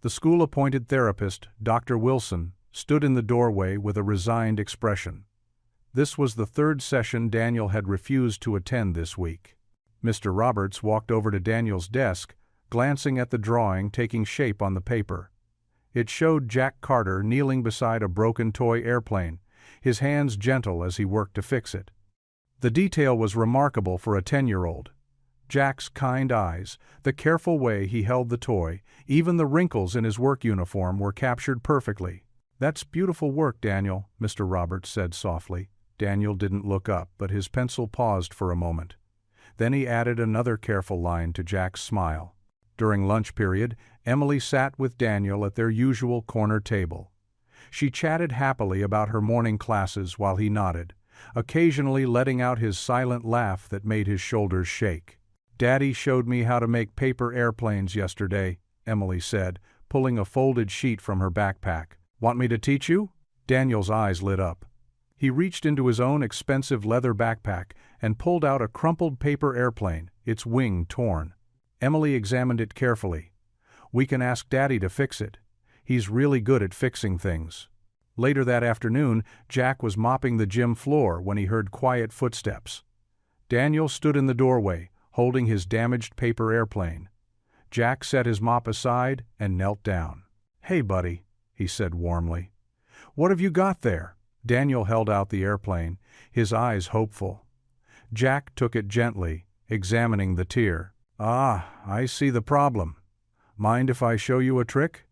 [SPEAKER 1] The school-appointed therapist, Dr. Wilson, stood in the doorway with a resigned expression. This was the third session Daniel had refused to attend this week. Mr. Roberts walked over to Daniel's desk, glancing at the drawing taking shape on the paper. It showed Jack Carter kneeling beside a broken toy airplane, his hands gentle as he worked to fix it. The detail was remarkable for a 10-year-old. Jack's kind eyes, the careful way he held the toy, even the wrinkles in his work uniform were captured perfectly. "That's beautiful work, Daniel," Mr. Roberts said softly. Daniel didn't look up, but his pencil paused for a moment. Then he added another careful line to Jack's smile. During lunch period, Emily sat with Daniel at their usual corner table. She chatted happily about her morning classes while he nodded, occasionally letting out his silent laugh that made his shoulders shake. "Daddy showed me how to make paper airplanes yesterday," Emily said, pulling a folded sheet from her backpack. "Want me to teach you?" Daniel's eyes lit up. He reached into his own expensive leather backpack and pulled out a crumpled paper airplane, its wing torn. Emily examined it carefully. "We can ask Daddy to fix it. He's really good at fixing things." Later that afternoon, Jack was mopping the gym floor when he heard quiet footsteps. Daniel stood in the doorway, holding his damaged paper airplane. Jack set his mop aside and knelt down. "Hey, buddy," he said warmly. "What have you got there?" Daniel held out the airplane, his eyes hopeful. Jack took it gently, examining the tear. "Ah, I see the problem. Mind if I show you a trick?"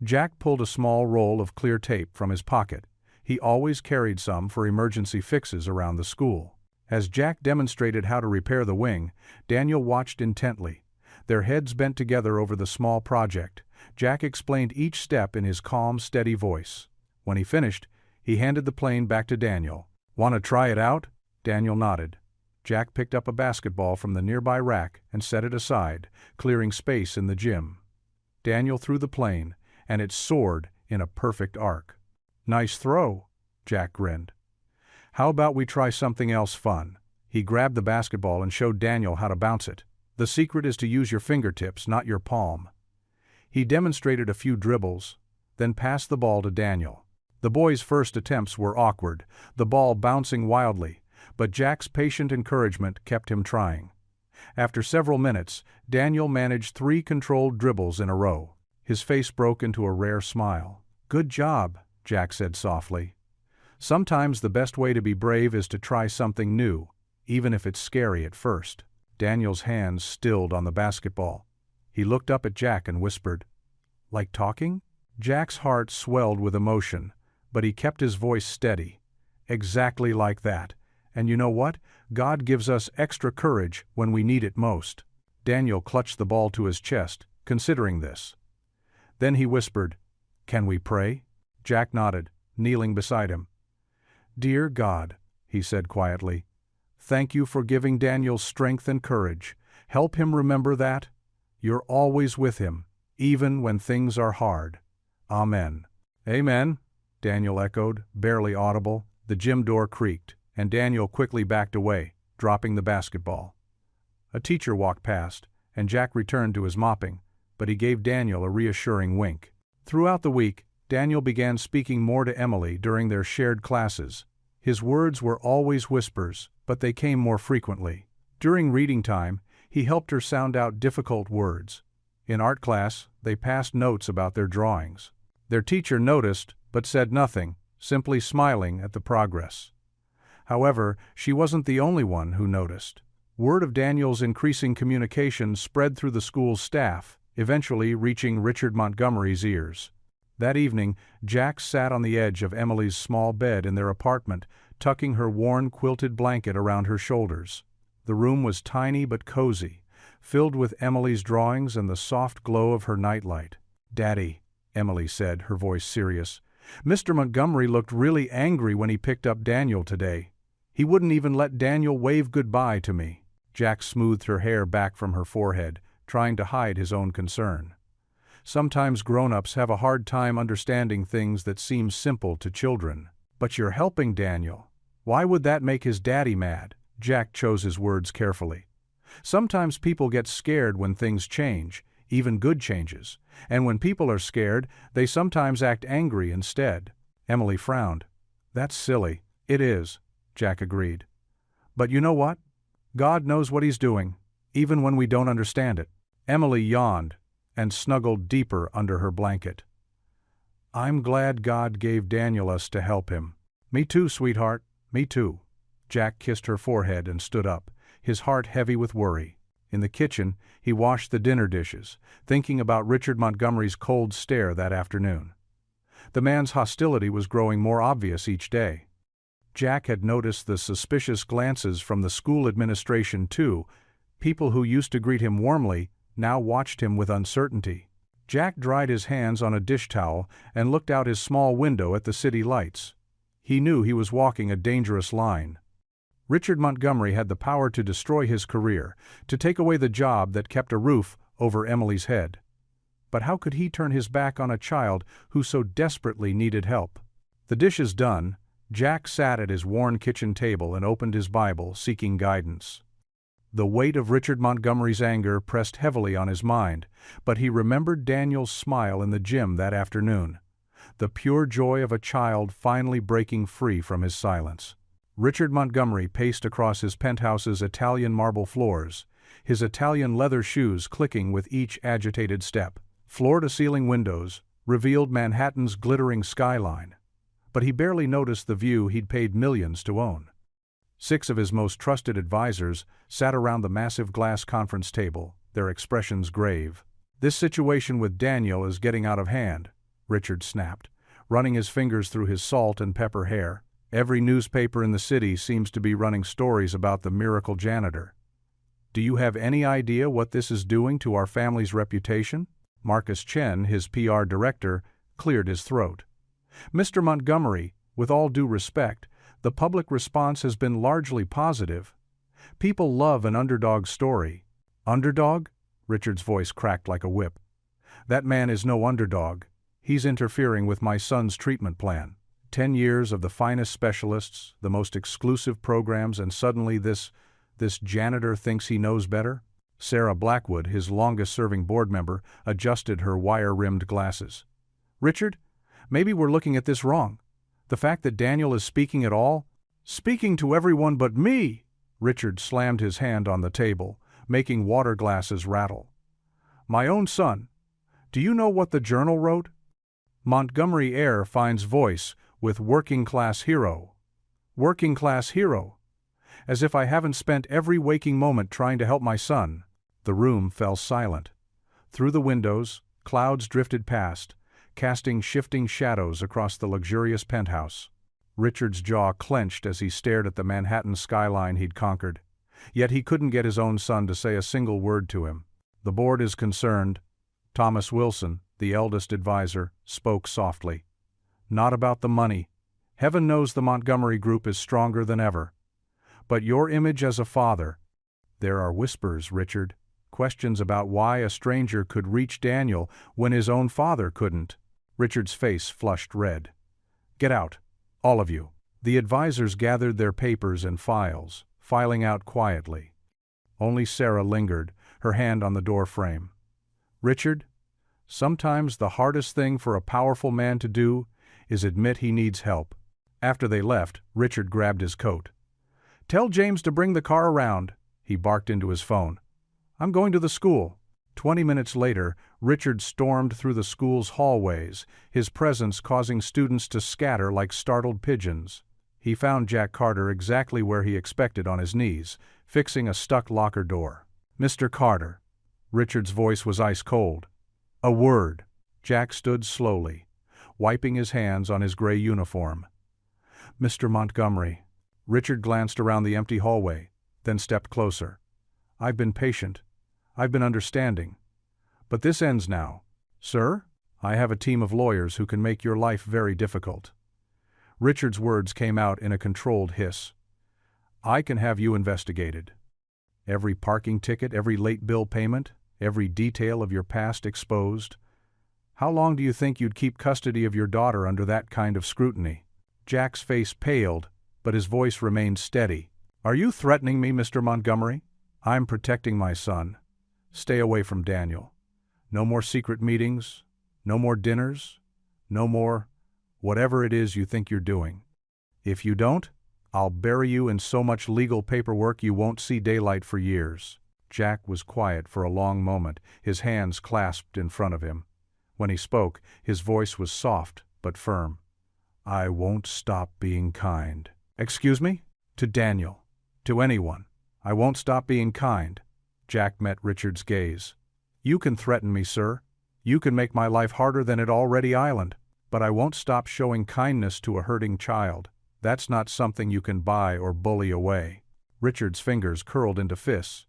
[SPEAKER 1] Jack pulled a small roll of clear tape from his pocket. He always carried some for emergency fixes around the school. As Jack demonstrated how to repair the wing, Daniel watched intently. Their heads bent together over the small project. Jack explained each step in his calm, steady voice. When he finished, he handed the plane back to Daniel. "Want to try it out?" Daniel nodded. Jack picked up a basketball from the nearby rack and set it aside, clearing space in the gym. Daniel threw the plane, and it soared in a perfect arc. "Nice throw," Jack grinned. "How about we try something else fun?" He grabbed the basketball and showed Daniel how to bounce it. "The secret is to use your fingertips, not your palm." He demonstrated a few dribbles, then passed the ball to Daniel. The boy's first attempts were awkward, the ball bouncing wildly, but Jack's patient encouragement kept him trying. After several minutes, Daniel managed 3 controlled dribbles in a row. His face broke into a rare smile. "Good job," Jack said softly. "Sometimes the best way to be brave is to try something new, even if it's scary at first." Daniel's hands stilled on the basketball. He looked up at Jack and whispered, "Like talking?" Jack's heart swelled with emotion, but he kept his voice steady. "Exactly like that. And you know what? God gives us extra courage when we need it most." Daniel clutched the ball to his chest, considering this. Then he whispered, "Can we pray?" Jack nodded, kneeling beside him. "Dear God," he said quietly, "thank you for giving Daniel strength and courage. Help him remember that you're always with him, even when things are hard. Amen." "Amen," Daniel echoed, barely audible. The gym door creaked, and Daniel quickly backed away, dropping the basketball. A teacher walked past, and Jack returned to his mopping, but he gave Daniel a reassuring wink. Throughout the week, Daniel began speaking more to Emily during their shared classes. His words were always whispers, but they came more frequently. During reading time, he helped her sound out difficult words. In art class, they passed notes about their drawings. Their teacher noticed, but said nothing, simply smiling at the progress. However, she wasn't the only one who noticed. Word of Daniel's increasing communication spread through the school's staff, eventually reaching Richard Montgomery's ears. That evening, Jack sat on the edge of Emily's small bed in their apartment, tucking her worn quilted blanket around her shoulders. The room was tiny but cozy, filled with Emily's drawings and the soft glow of her nightlight. "Daddy," Emily said, her voice serious, "Mr. Montgomery looked really angry when he picked up Daniel today. He wouldn't even let Daniel wave goodbye to me." Jack smoothed her hair back from her forehead, trying to hide his own concern. "Sometimes grown-ups have a hard time understanding things that seem simple to children. But you're helping Daniel. Why would that make his daddy mad?" Jack chose his words carefully. "Sometimes people get scared when things change, even good changes, and when people are scared, they sometimes act angry instead." Emily frowned. "That's silly." "It is," Jack agreed. "But you know what? God knows what he's doing, even when we don't understand it." Emily yawned and snuggled deeper under her blanket. "I'm glad God gave Daniel us to help him." "Me too, sweetheart, me too." Jack kissed her forehead and stood up, his heart heavy with worry. In the kitchen, he washed the dinner dishes, thinking about Richard Montgomery's cold stare that afternoon. The man's hostility was growing more obvious each day. Jack had noticed the suspicious glances from the school administration too. People who used to greet him warmly now watched him with uncertainty. Jack dried his hands on a dish towel and looked out his small window at the city lights. He knew he was walking a dangerous line. Richard Montgomery had the power to destroy his career, to take away the job that kept a roof over Emily's head. But how could he turn his back on a child who so desperately needed help? The dishes done, Jack sat at his worn kitchen table and opened his Bible, seeking guidance. The weight of Richard Montgomery's anger pressed heavily on his mind, but he remembered Daniel's smile in the gym that afternoon, the pure joy of a child finally breaking free from his silence. Richard Montgomery paced across his penthouse's Italian marble floors, his Italian leather shoes clicking with each agitated step. Floor-to-ceiling windows revealed Manhattan's glittering skyline, but he barely noticed the view he'd paid millions to own. 6 of his most trusted advisors sat around the massive glass conference table, their expressions grave. "This situation with Daniel is getting out of hand," Richard snapped, running his fingers through his salt and pepper hair. "Every newspaper in the city seems to be running stories about the miracle janitor. Do you have any idea what this is doing to our family's reputation?" Marcus Chen, his PR director, cleared his throat. "Mr. Montgomery, with all due respect, the public response has been largely positive. People love an underdog story." "Underdog?" Richard's voice cracked like a whip. "That man is no underdog. He's interfering with my son's treatment plan. 10 years of the finest specialists, the most exclusive programs, and suddenly this janitor thinks he knows better?" Sarah Blackwood, his longest-serving board member, adjusted her wire-rimmed glasses. "Richard, maybe we're looking at this wrong. The fact that Daniel is speaking at all?" "Speaking to everyone but me!" Richard slammed his hand on the table, making water glasses rattle. "My own son. Do you know what the journal wrote? Montgomery Air finds voice with working class hero. Working class hero. As if I haven't spent every waking moment trying to help my son." The room fell silent. Through the windows, clouds drifted past, casting shifting shadows across the luxurious penthouse. Richard's jaw clenched as he stared at the Manhattan skyline he'd conquered. Yet he couldn't get his own son to say a single word to him. "The board is concerned." Thomas Wilson, the eldest advisor, spoke softly. "Not about the money. Heaven knows the Montgomery Group is stronger than ever. But your image as a father." "There are whispers, Richard. Questions about why a stranger could reach Daniel when his own father couldn't." Richard's face flushed red. "Get out. All of you." The advisors gathered their papers and files, filing out quietly. Only Sarah lingered, her hand on the door frame. "Richard, sometimes the hardest thing for a powerful man to do is admit he needs help." After they left, Richard grabbed his coat. "Tell James to bring the car around," he barked into his phone. "I'm going to the school." 20 minutes later, Richard stormed through the school's hallways, his presence causing students to scatter like startled pigeons. He found Jack Carter exactly where he expected, on his knees, fixing a stuck locker door. "Mr. Carter." Richard's voice was ice cold. "A word." Jack stood slowly, wiping his hands on his gray uniform. "Mr. Montgomery." Richard glanced around the empty hallway, then stepped closer. "I've been patient. I've been understanding. But this ends now." "Sir? I have a team of lawyers who can make your life very difficult." Richard's words came out in a controlled hiss. "I can have you investigated. Every parking ticket, every late bill payment, every detail of your past exposed. How long do you think you'd keep custody of your daughter under that kind of scrutiny?" Jack's face paled, but his voice remained steady. "Are you threatening me, Mr. Montgomery?" "I'm protecting my son. Stay away from Daniel. No more secret meetings, no more dinners, no more whatever it is you think you're doing. If you don't, I'll bury you in so much legal paperwork you won't see daylight for years." Jack was quiet for a long moment, his hands clasped in front of him. When he spoke, his voice was soft but firm. "I won't stop being kind." "Excuse me?" "To Daniel. To anyone. I won't stop being kind." Jack met Richard's gaze. "You can threaten me, sir. You can make my life harder than it already island. But I won't stop showing kindness to a hurting child. That's not something you can buy or bully away." Richard's fingers curled into fists.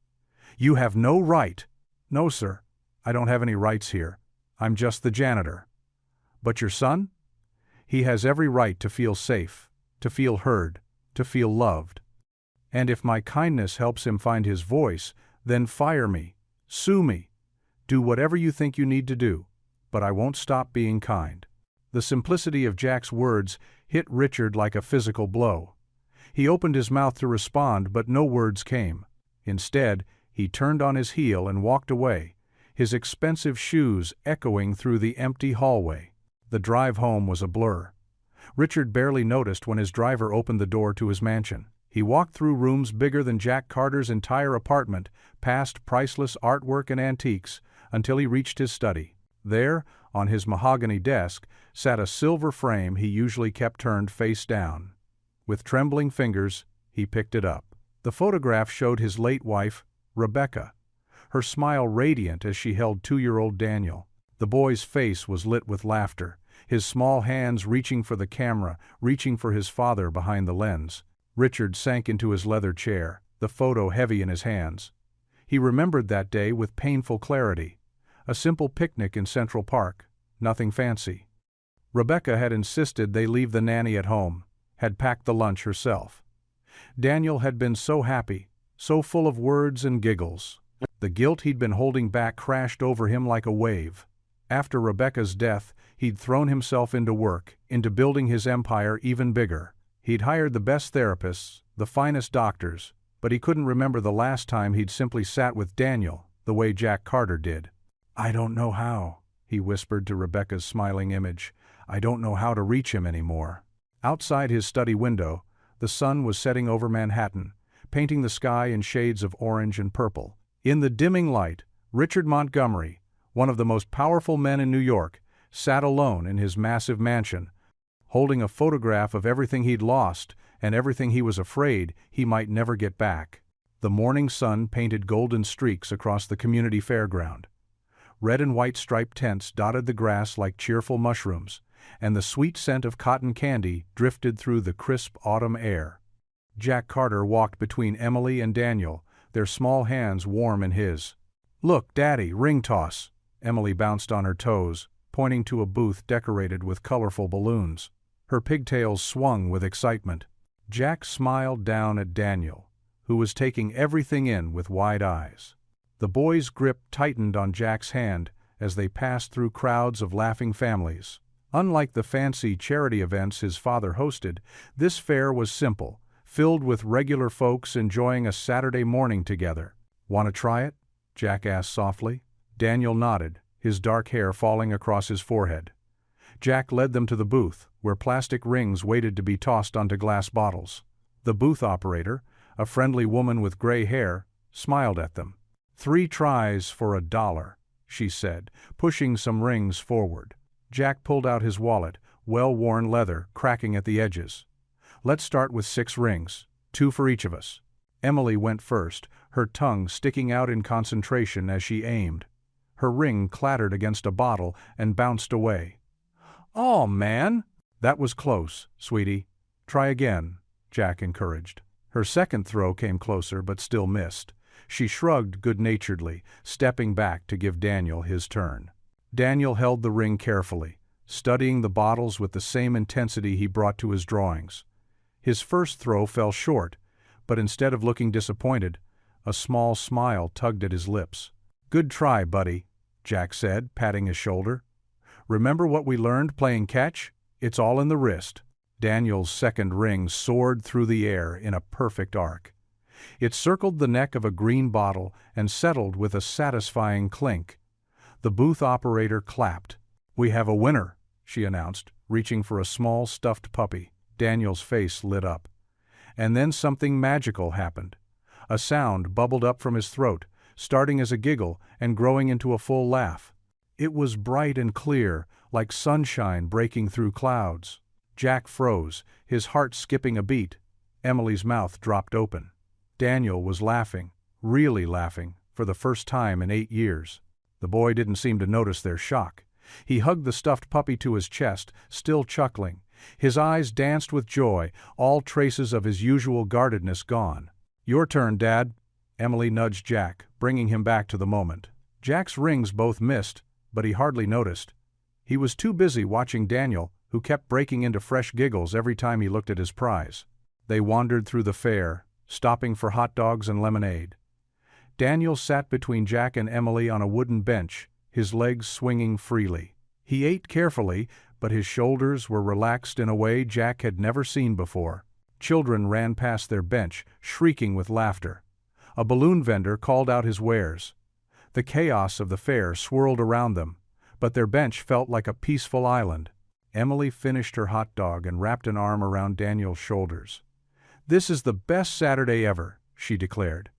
[SPEAKER 1] "You have no right." "No, sir. I don't have any rights here. I'm just the janitor." "But your son? He has every right to feel safe, to feel heard, to feel loved. And if my kindness helps him find his voice, then fire me, sue me, do whatever you think you need to do, but I won't stop being kind." The simplicity of Jack's words hit Richard like a physical blow. He opened his mouth to respond, but no words came. Instead, he turned on his heel and walked away, his expensive shoes echoing through the empty hallway. The drive home was a blur. Richard barely noticed when his driver opened the door to his mansion. He walked through rooms bigger than Jack Carter's entire apartment, past priceless artwork and antiques, until he reached his study. There, on his mahogany desk, sat a silver frame he usually kept turned face down. With trembling fingers, he picked it up. The photograph showed his late wife, Rebecca, her smile radiant as she held 2-year-old Daniel. The boy's face was lit with laughter, his small hands reaching for the camera, reaching for his father behind the lens. Richard sank into his leather chair, the photo heavy in his hands. He remembered that day with painful clarity. A simple picnic in Central Park, nothing fancy. Rebecca had insisted they leave the nanny at home, had packed the lunch herself. Daniel had been so happy, so full of words and giggles. The guilt he'd been holding back crashed over him like a wave. After Rebecca's death, he'd thrown himself into work, into building his empire even bigger. He'd hired the best therapists, the finest doctors, but he couldn't remember the last time he'd simply sat with Daniel, the way Jack Carter did. "I don't know how," he whispered to Rebecca's smiling image. "I don't know how to reach him anymore." Outside his study window, the sun was setting over Manhattan, painting the sky in shades of orange and purple. In the dimming light, Richard Montgomery, one of the most powerful men in New York, sat alone in his massive mansion, holding a photograph of everything he'd lost and everything he was afraid he might never get back. The morning sun painted golden streaks across the community fairground. Red and white striped tents dotted the grass like cheerful mushrooms, and the sweet scent of cotton candy drifted through the crisp autumn air. Jack Carter walked between Emily and Daniel, their small hands warm in his. "Look, Daddy, ring toss." Emily bounced on her toes, pointing to a booth decorated with colorful balloons. Her pigtails swung with excitement. Jack smiled down at Daniel, who was taking everything in with wide eyes. The boy's grip tightened on Jack's hand as they passed through crowds of laughing families. Unlike the fancy charity events his father hosted, this fair was simple, filled with regular folks enjoying a Saturday morning together. "Want to try it?" Jack asked softly. Daniel nodded, his dark hair falling across his forehead. Jack led them to the booth, where plastic rings waited to be tossed onto glass bottles. The booth operator, a friendly woman with gray hair, smiled at them. "3 tries for $1, she said, pushing some rings forward. Jack pulled out his wallet, well-worn leather, cracking at the edges. "Let's start with 6 rings, 2 for each of us." Emily went first, her tongue sticking out in concentration as she aimed. Her ring clattered against a bottle and bounced away. "Aw, man!" "That was close, sweetie. Try again," Jack encouraged. Her second throw came closer but still missed. She shrugged good-naturedly, stepping back to give Daniel his turn. Daniel held the ring carefully, studying the bottles with the same intensity he brought to his drawings. His first throw fell short, but instead of looking disappointed, a small smile tugged at his lips. "Good try, buddy," Jack said, patting his shoulder. "Remember what we learned playing catch? It's all in the wrist." Daniel's second ring soared through the air in a perfect arc. It circled the neck of a green bottle and settled with a satisfying clink. The booth operator clapped. "We have a winner," she announced, reaching for a small stuffed puppy. Daniel's face lit up. And then something magical happened. A sound bubbled up from his throat, starting as a giggle and growing into a full laugh. It was bright and clear, like sunshine breaking through clouds. Jack froze, his heart skipping a beat. Emily's mouth dropped open. Daniel was laughing, really laughing, for the first time in 8 years. The boy didn't seem to notice their shock. He hugged the stuffed puppy to his chest, still chuckling. His eyes danced with joy, all traces of his usual guardedness gone. "Your turn, Dad." Emily nudged Jack, bringing him back to the moment. Jack's rings both missed, but he hardly noticed. He was too busy watching Daniel, who kept breaking into fresh giggles every time he looked at his prize. They wandered through the fair, stopping for hot dogs and lemonade. Daniel sat between Jack and Emily on a wooden bench, his legs swinging freely. He ate carefully, but his shoulders were relaxed in a way Jack had never seen before. Children ran past their bench, shrieking with laughter. A balloon vendor called out his wares. The chaos of the fair swirled around them, but their bench felt like a peaceful island. Emily finished her hot dog and wrapped an arm around Daniel's shoulders. "This is the best Saturday ever," she declared.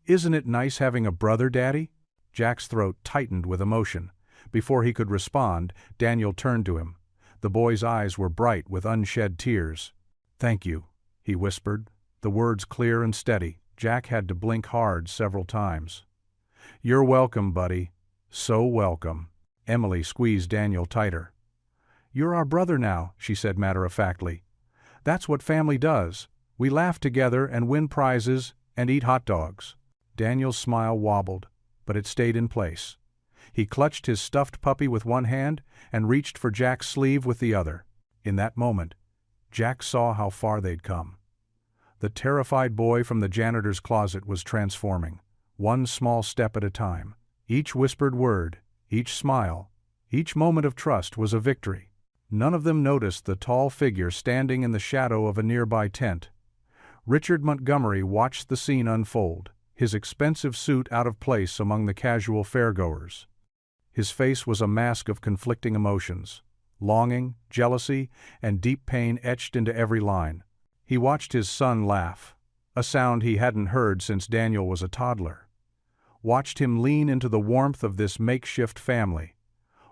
[SPEAKER 1] "Isn't it nice having a brother, Daddy?" Jack's throat tightened with emotion. Before he could respond, Daniel turned to him. The boy's eyes were bright with unshed tears. "Thank you," he whispered, the words clear and steady. Jack had to blink hard several times. "You're welcome, buddy. So welcome." Emily squeezed Daniel tighter. "You're our brother now," she said matter-of-factly. "That's what family does. We laugh together and win prizes and eat hot dogs." Daniel's smile wobbled, but it stayed in place. He clutched his stuffed puppy with one hand and reached for Jack's sleeve with the other. In that moment, Jack saw how far they'd come. The terrified boy from the janitor's closet was transforming, one small step at a time. Each whispered word, each smile, each moment of trust was a victory. None of them noticed the tall figure standing in the shadow of a nearby tent. Richard Montgomery watched the scene unfold, his expensive suit out of place among the casual fairgoers. His face was a mask of conflicting emotions, longing, jealousy, and deep pain etched into every line. He watched his son laugh, a sound he hadn't heard since Daniel was a toddler. watched him lean into the warmth of this makeshift family,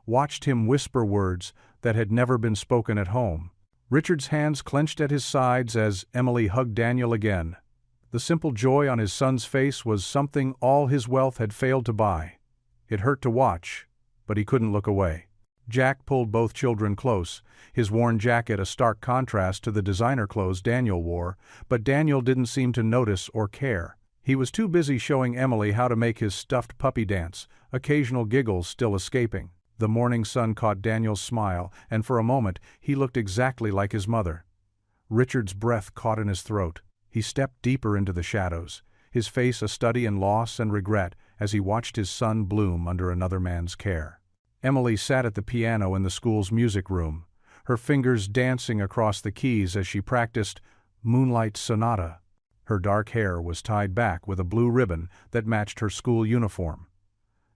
[SPEAKER 1] watched him whisper words that had never been spoken at home. Richard's hands clenched at his sides as Emily hugged Daniel again. The simple joy on his son's face was something all his wealth had failed to buy. It hurt to watch, but he couldn't look away. Jack pulled both children close, his worn jacket a stark contrast to the designer clothes Daniel wore, but Daniel didn't seem to notice or care. He was too busy showing Emily how to make his stuffed puppy dance, occasional giggles still escaping. The morning sun caught Daniel's smile, and for a moment he looked exactly like his mother. Richard's breath caught in his throat. He stepped deeper into the shadows, his face a study in loss and regret as he watched his son bloom under another man's care. Emily sat at the piano in the school's music room, her fingers dancing across the keys as she practiced Moonlight Sonata. Her dark hair was tied back with a blue ribbon that matched her school uniform.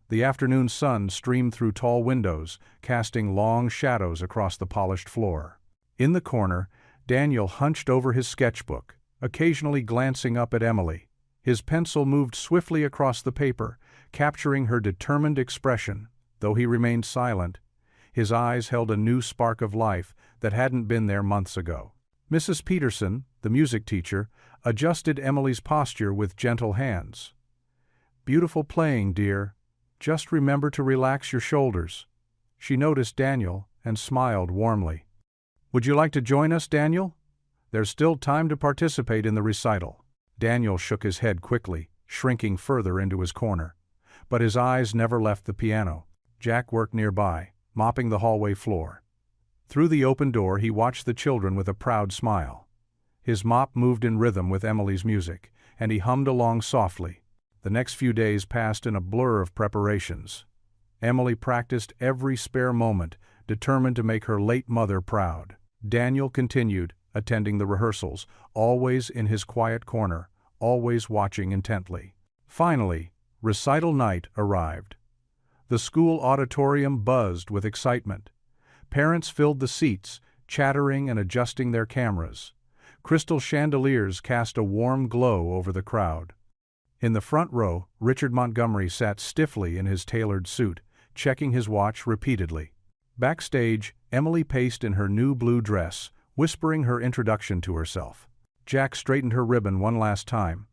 [SPEAKER 1] The afternoon sun streamed through tall windows, casting long shadows across the polished floor. In the corner, Daniel hunched over his sketchbook, occasionally glancing up at Emily. His pencil moved swiftly across the paper, capturing her determined expression. Though he remained silent, his eyes held a new spark of life that hadn't been there months ago. Mrs. Peterson, the music teacher, adjusted Emily's posture with gentle hands. "Beautiful playing, dear. Just remember to relax your shoulders." She noticed Daniel and smiled warmly. "Would you like to join us, Daniel? There's still time to participate in the recital." Daniel shook his head quickly, shrinking further into his corner. But his eyes never left the piano. Jack worked nearby, mopping the hallway floor. Through the open door he watched the children with a proud smile. His mop moved in rhythm with Emily's music, and he hummed along softly. The next few days passed in a blur of preparations. Emily practiced every spare moment, determined to make her late mother proud. Daniel continued, attending the rehearsals, always in his quiet corner, always watching intently. Finally, recital night arrived. The school auditorium buzzed with excitement. Parents filled the seats, chattering and adjusting their cameras. Crystal chandeliers cast a warm glow over the crowd. In the front row, Richard Montgomery sat stiffly in his tailored suit, checking his watch repeatedly. Backstage, Emily paced in her new blue dress, whispering her introduction to herself. Jack straightened her ribbon one last time.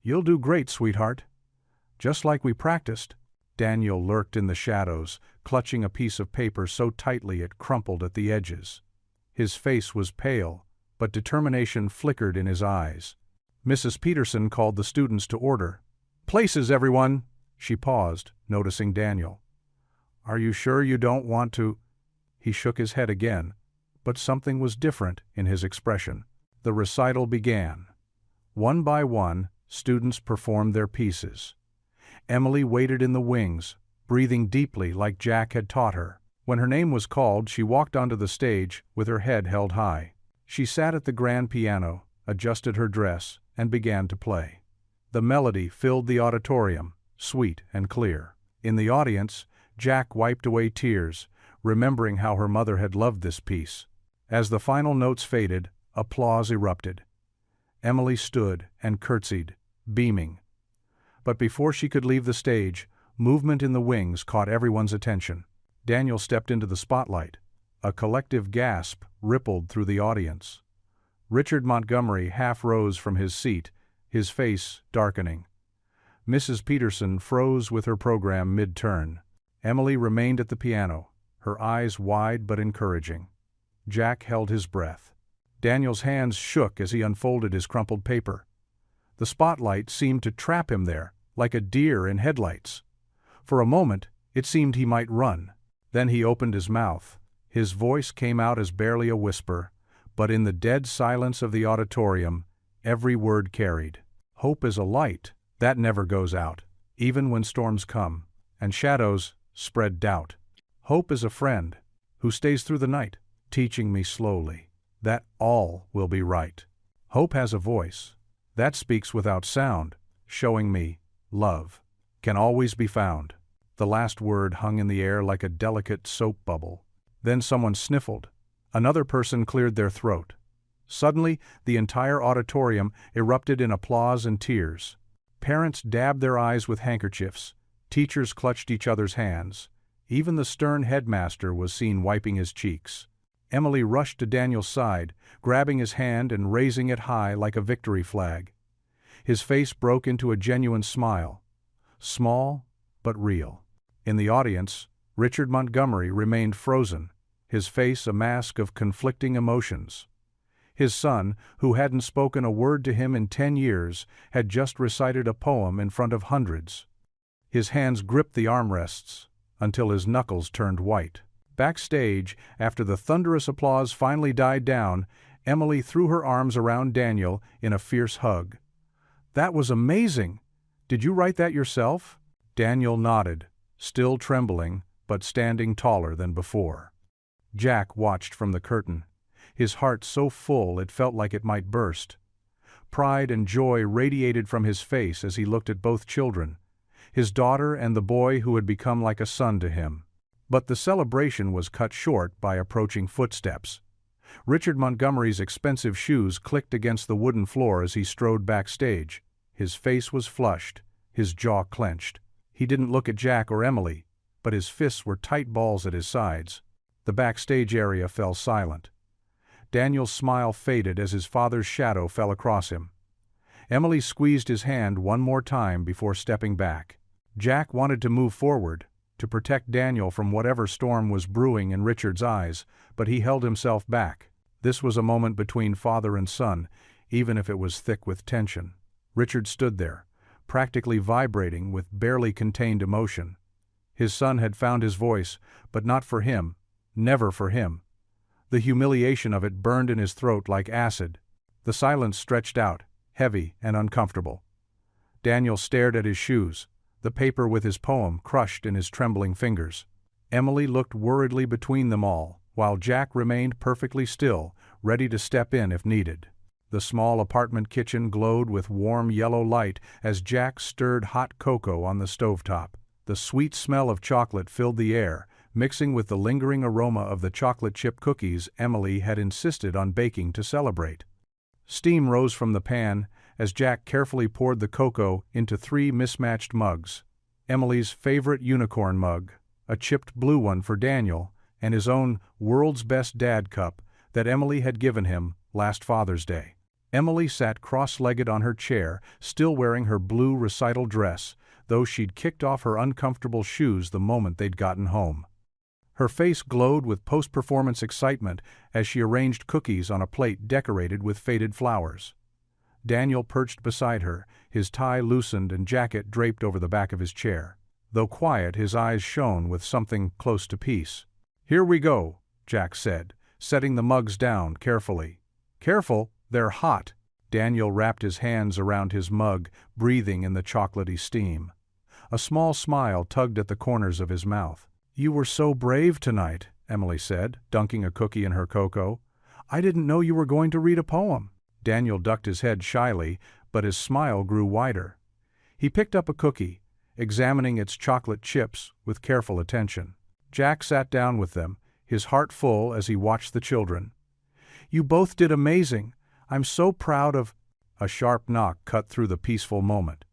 [SPEAKER 1] "You'll do great, sweetheart. Just like we practiced." Daniel lurked in the shadows, clutching a piece of paper so tightly it crumpled at the edges. His face was pale, but determination flickered in his eyes. Mrs. Peterson called the students to order. "Places, everyone!" She paused, noticing Daniel. "Are you sure you don't want to?" He shook his head again, but something was different in his expression. The recital began. One by one, students performed their pieces. Emily waited in the wings, breathing deeply like Jack had taught her. When her name was called, she walked onto the stage with her head held high. She sat at the grand piano, adjusted her dress, and began to play. The melody filled the auditorium, sweet and clear. In the audience, Jack wiped away tears, remembering how her mother had loved this piece. As the final notes faded, applause erupted. Emily stood and curtsied, beaming. But before she could leave the stage, movement in the wings caught everyone's attention. Daniel stepped into the spotlight. A collective gasp rippled through the audience. Richard Montgomery half rose from his seat, his face darkening. Mrs. Peterson froze with her program mid-turn. Emily remained at the piano, her eyes wide but encouraging. Jack held his breath. Daniel's hands shook as he unfolded his crumpled paper. The spotlight seemed to trap him there, like a deer in headlights. For a moment, it seemed he might run. Then he opened his mouth. His voice came out as barely a whisper, but in the dead silence of the auditorium, every word carried. Hope is a light that never goes out, even when storms come, and shadows spread doubt. Hope is a friend who stays through the night, teaching me slowly that all will be right. Hope has a voice that speaks without sound, showing me love can always be found. The last word hung in the air like a delicate soap bubble. Then someone sniffled. Another person cleared their throat. Suddenly, the entire auditorium erupted in applause and tears. Parents dabbed their eyes with handkerchiefs. Teachers clutched each other's hands. Even the stern headmaster was seen wiping his cheeks. Emily rushed to Daniel's side, grabbing his hand and raising it high like a victory flag. His face broke into a genuine smile. Small, but real. In the audience, Richard Montgomery remained frozen, his face a mask of conflicting emotions. His son, who hadn't spoken a word to him in 10 years, had just recited a poem in front of hundreds. His hands gripped the armrests until his knuckles turned white. Backstage, after the thunderous applause finally died down, Emily threw her arms around Daniel in a fierce hug. "That was amazing! Did you write that yourself?" Daniel nodded, still trembling, but standing taller than before. Jack watched from the curtain, his heart so full it felt like it might burst. Pride and joy radiated from his face as he looked at both children, his daughter and the boy who had become like a son to him. But the celebration was cut short by approaching footsteps. Richard Montgomery's expensive shoes clicked against the wooden floor as he strode backstage. His face was flushed, his jaw clenched. He didn't look at Jack or Emily, but his fists were tight balls at his sides. The backstage area fell silent. Daniel's smile faded as his father's shadow fell across him. Emily squeezed his hand one more time before stepping back. Jack wanted to move forward, to protect Daniel from whatever storm was brewing in Richard's eyes, but he held himself back. This was a moment between father and son, even if it was thick with tension. Richard stood there, practically vibrating with barely contained emotion. His son had found his voice, but not for him, never for him. The humiliation of it burned in his throat like acid. The silence stretched out, heavy and uncomfortable. Daniel stared at his shoes, the paper with his poem crushed in his trembling fingers. Emily looked worriedly between them all, while Jack remained perfectly still, ready to step in if needed. The small apartment kitchen glowed with warm yellow light as Jack stirred hot cocoa on the stovetop. The sweet smell of chocolate filled the air, mixing with the lingering aroma of the chocolate chip cookies Emily had insisted on baking to celebrate. Steam rose from the pan as Jack carefully poured the cocoa into 3 mismatched mugs. Emily's favorite unicorn mug, a chipped blue one for Daniel, and his own world's best dad cup that Emily had given him last Father's Day. Emily sat cross-legged on her chair, still wearing her blue recital dress, though she'd kicked off her uncomfortable shoes the moment they'd gotten home. Her face glowed with post-performance excitement as she arranged cookies on a plate decorated with faded flowers. Daniel perched beside her, his tie loosened and jacket draped over the back of his chair. Though quiet, his eyes shone with something close to peace. "Here we go," Jack said, setting the mugs down carefully. "Careful, they're hot." Daniel wrapped his hands around his mug, breathing in the chocolatey steam. A small smile tugged at the corners of his mouth. "You were so brave tonight," Emily said, dunking a cookie in her cocoa. "I didn't know you were going to read a poem." Daniel ducked his head shyly, but his smile grew wider. He picked up a cookie, examining its chocolate chips with careful attention. Jack sat down with them, his heart full as he watched the children. "You both did amazing. I'm so proud of—" A sharp knock cut through the peaceful moment.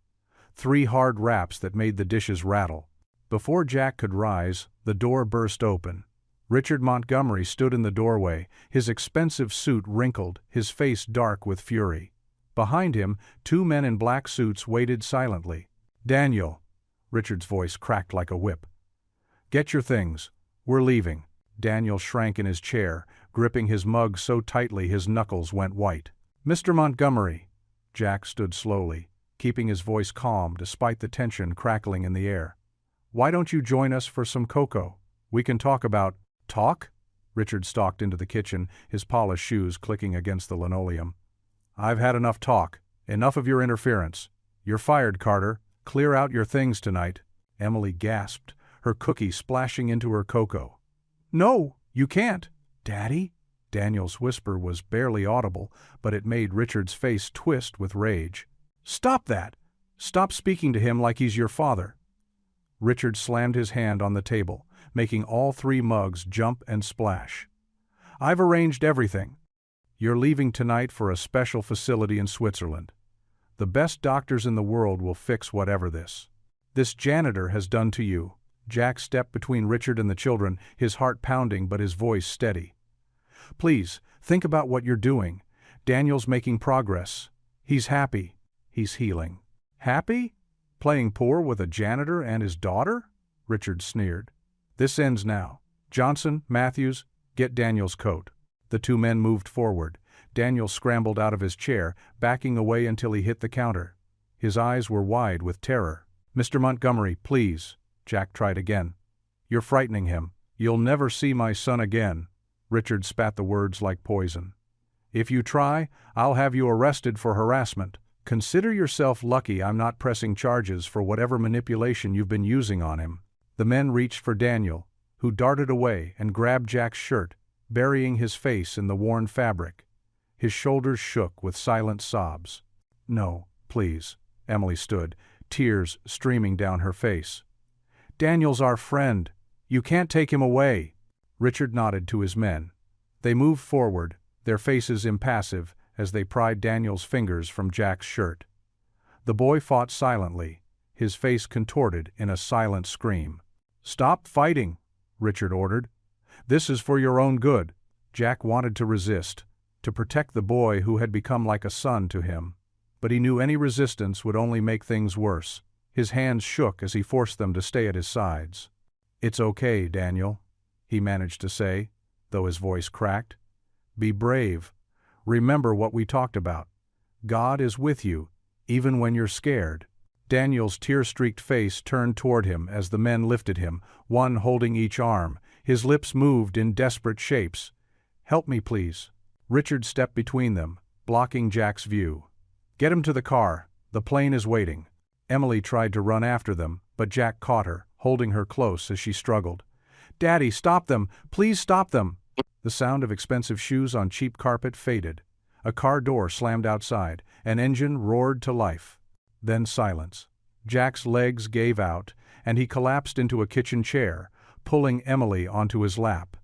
[SPEAKER 1] 3 hard raps that made the dishes rattle. Before Jack could rise, the door burst open. Richard Montgomery stood in the doorway, his expensive suit wrinkled, his face dark with fury. Behind him, 2 men in black suits waited silently. "Daniel," Richard's voice cracked like a whip. "Get your things. We're leaving." Daniel shrank in his chair, gripping his mug so tightly his knuckles went white. "Mr. Montgomery," Jack stood slowly, keeping his voice calm despite the tension crackling in the air. "Why don't you join us for some cocoa? We can talk about—" "Talk?" Richard stalked into the kitchen, his polished shoes clicking against the linoleum. "I've had enough talk. Enough of your interference. You're fired, Carter. Clear out your things tonight." Emily gasped, her cookie splashing into her cocoa. "No, you can't." "Daddy?" Daniel's whisper was barely audible, but it made Richard's face twist with rage. "Stop that! Stop speaking to him like he's your father." Richard slammed his hand on the table, making all 3 mugs jump and splash. "I've arranged everything. You're leaving tonight for a special facility in Switzerland. The best doctors in the world will fix whatever this janitor has done to you. Jack stepped between Richard and the children, his heart pounding but his voice steady. Please, think about what you're doing. Daniel's making progress. He's happy. He's healing. Happy? Playing poor with a janitor and his daughter? Richard sneered. This ends now. Johnson, Matthews, get Daniel's coat. The two men moved forward. Daniel scrambled out of his chair, backing away until he hit the counter. His eyes were wide with terror. Mr. Montgomery, please. Jack tried again. You're frightening him. You'll never see my son again. Richard spat the words like poison. If you try, I'll have you arrested for harassment. Consider yourself lucky I'm not pressing charges for whatever manipulation you've been using on him. The men reached for Daniel, who darted away and grabbed Jack's shirt, burying his face in the worn fabric. His shoulders shook with silent sobs. No, please. Emily stood, tears streaming down her face. Daniel's our friend. You can't take him away. Richard nodded to his men. They moved forward, their faces impassive, as they pried Daniel's fingers from Jack's shirt. The boy fought silently, his face contorted in a silent scream. Stop fighting, Richard ordered. This is for your own good. Jack wanted to resist, to protect the boy who had become like a son to him. But he knew any resistance would only make things worse. His hands shook as he forced them to stay at his sides. It's okay, Daniel, he managed to say, though his voice cracked. Be brave. Remember what we talked about. God is with you, even when you're scared. Daniel's tear-streaked face turned toward him as the men lifted him, one holding each arm. His lips moved in desperate shapes. Help me, please. Richard stepped between them, blocking Jack's view. Get him to the car. The plane is waiting. Emily tried to run after them, but Jack caught her, holding her close as she struggled. Daddy, stop them! Please stop them! The sound of expensive shoes on cheap carpet faded. A car door slammed outside, an engine roared to life. Then silence. Jack's legs gave out, and he collapsed into a kitchen chair, pulling Emily onto his lap.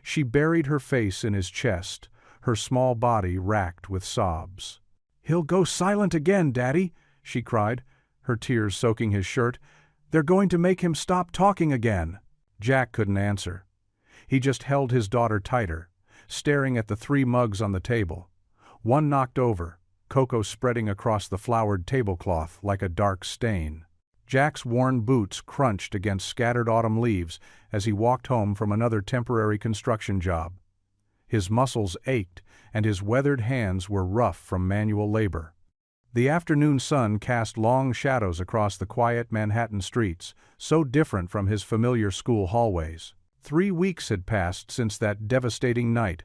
[SPEAKER 1] She buried her face in his chest, her small body racked with sobs. He'll go silent again, Daddy, she cried, her tears soaking his shirt. They're going to make him stop talking again. Jack couldn't answer. He just held his daughter tighter, staring at the 3 mugs on the table. One knocked over, cocoa spreading across the flowered tablecloth like a dark stain. Jack's worn boots crunched against scattered autumn leaves as he walked home from another temporary construction job. His muscles ached, and his weathered hands were rough from manual labor. The afternoon sun cast long shadows across the quiet Manhattan streets, so different from his familiar school hallways. 3 weeks had passed since that devastating night.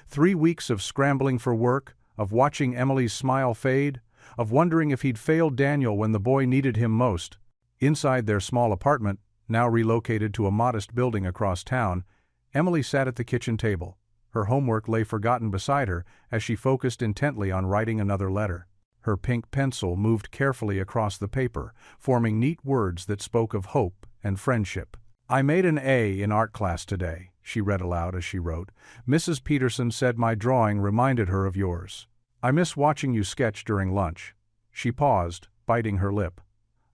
[SPEAKER 1] 3 weeks of scrambling for work, of watching Emily's smile fade, of wondering if he'd failed Daniel when the boy needed him most. Inside their small apartment, now relocated to a modest building across town, Emily sat at the kitchen table. Her homework lay forgotten beside her as she focused intently on writing another letter. Her pink pencil moved carefully across the paper, forming neat words that spoke of hope and friendship. I made an A in art class today, she read aloud as she wrote. Mrs. Peterson said my drawing reminded her of yours. I miss watching you sketch during lunch. She paused, biting her lip.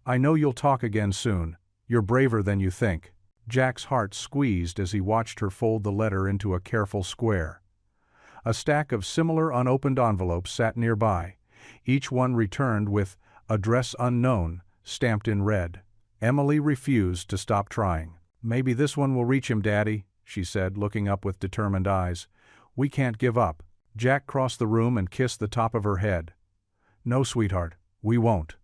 [SPEAKER 1] I know you'll talk again soon. You're braver than you think. Jack's heart squeezed as he watched her fold the letter into a careful square. A stack of similar unopened envelopes sat nearby, each one returned with "Address unknown" stamped in red. Emily refused to stop trying. Maybe this one will reach him, Daddy, she said, looking up with determined eyes. We can't give up. Jack crossed the room and kissed the top of her head. No, sweetheart, we won't.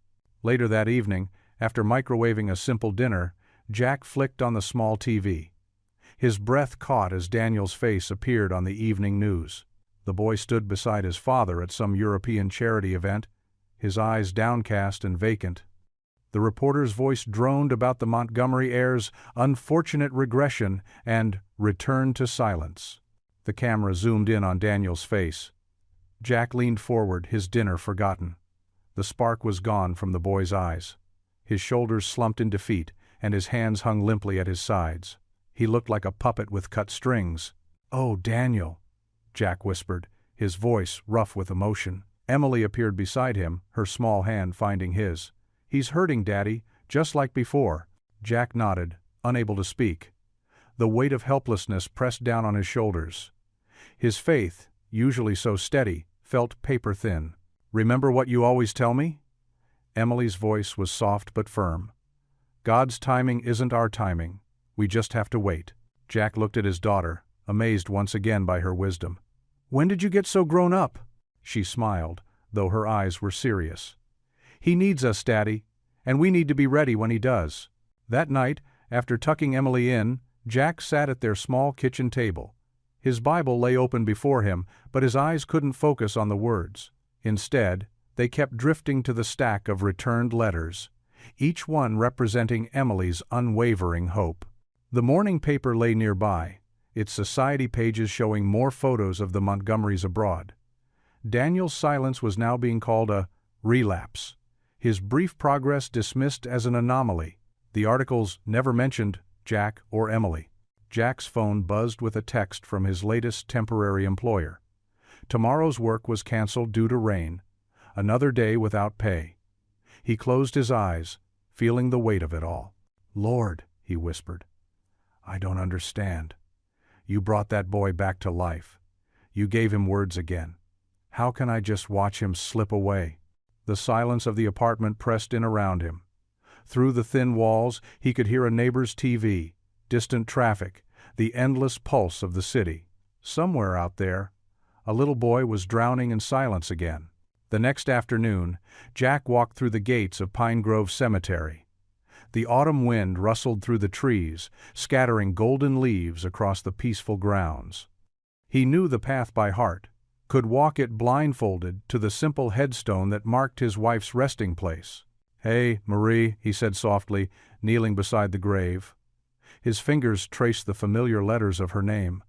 [SPEAKER 1] Later that evening, after microwaving a simple dinner, Jack flicked on the small TV. His breath caught as Daniel's face appeared on the evening news. The boy stood beside his father at some European charity event, his eyes downcast and vacant. The reporter's voice droned about the Montgomery heir's unfortunate regression and return to silence. The camera zoomed in on Daniel's face. Jack leaned forward, his dinner forgotten. The spark was gone from the boy's eyes. His shoulders slumped in defeat, and his hands hung limply at his sides. He looked like a puppet with cut strings. "Oh, Daniel," Jack whispered, his voice rough with emotion. Emily appeared beside him, her small hand finding his. "He's hurting, Daddy, just like before." Jack nodded, unable to speak. The weight of helplessness pressed down on his shoulders. His faith, usually so steady, felt paper-thin. "Remember what you always tell me?" Emily's voice was soft but firm. "God's timing isn't our timing. We just have to wait." Jack looked at his daughter, amazed once again by her wisdom. "When did you get so grown up?" She smiled, though her eyes were serious. "He needs us, Daddy, and we need to be ready when he does." That night, after tucking Emily in, Jack sat at their small kitchen table. His Bible lay open before him, but his eyes couldn't focus on the words. Instead, they kept drifting to the stack of returned letters, each one representing Emily's unwavering hope. The morning paper lay nearby, its society pages showing more photos of the Montgomerys abroad. Daniel's silence was now being called a relapse, his brief progress dismissed as an anomaly. The articles never mentioned Jack or Emily. Jack's phone buzzed with a text from his latest temporary employer. Tomorrow's work was canceled due to rain. Another day without pay. He closed his eyes, feeling the weight of it all. "Lord," he whispered, "I don't understand. You brought that boy back to life. You gave him words again. How can I just watch him slip away?" The silence of the apartment pressed in around him. Through the thin walls, he could hear a neighbor's TV, distant traffic, the endless pulse of the city. Somewhere out there, a little boy was drowning in silence again. The next afternoon, Jack walked through the gates of Pine Grove Cemetery. The autumn wind rustled through the trees, scattering golden leaves across the peaceful grounds. He knew the path by heart, could walk it blindfolded to the simple headstone that marked his wife's resting place. "Hey, Marie," he said softly, kneeling beside the grave. His fingers traced the familiar letters of her name.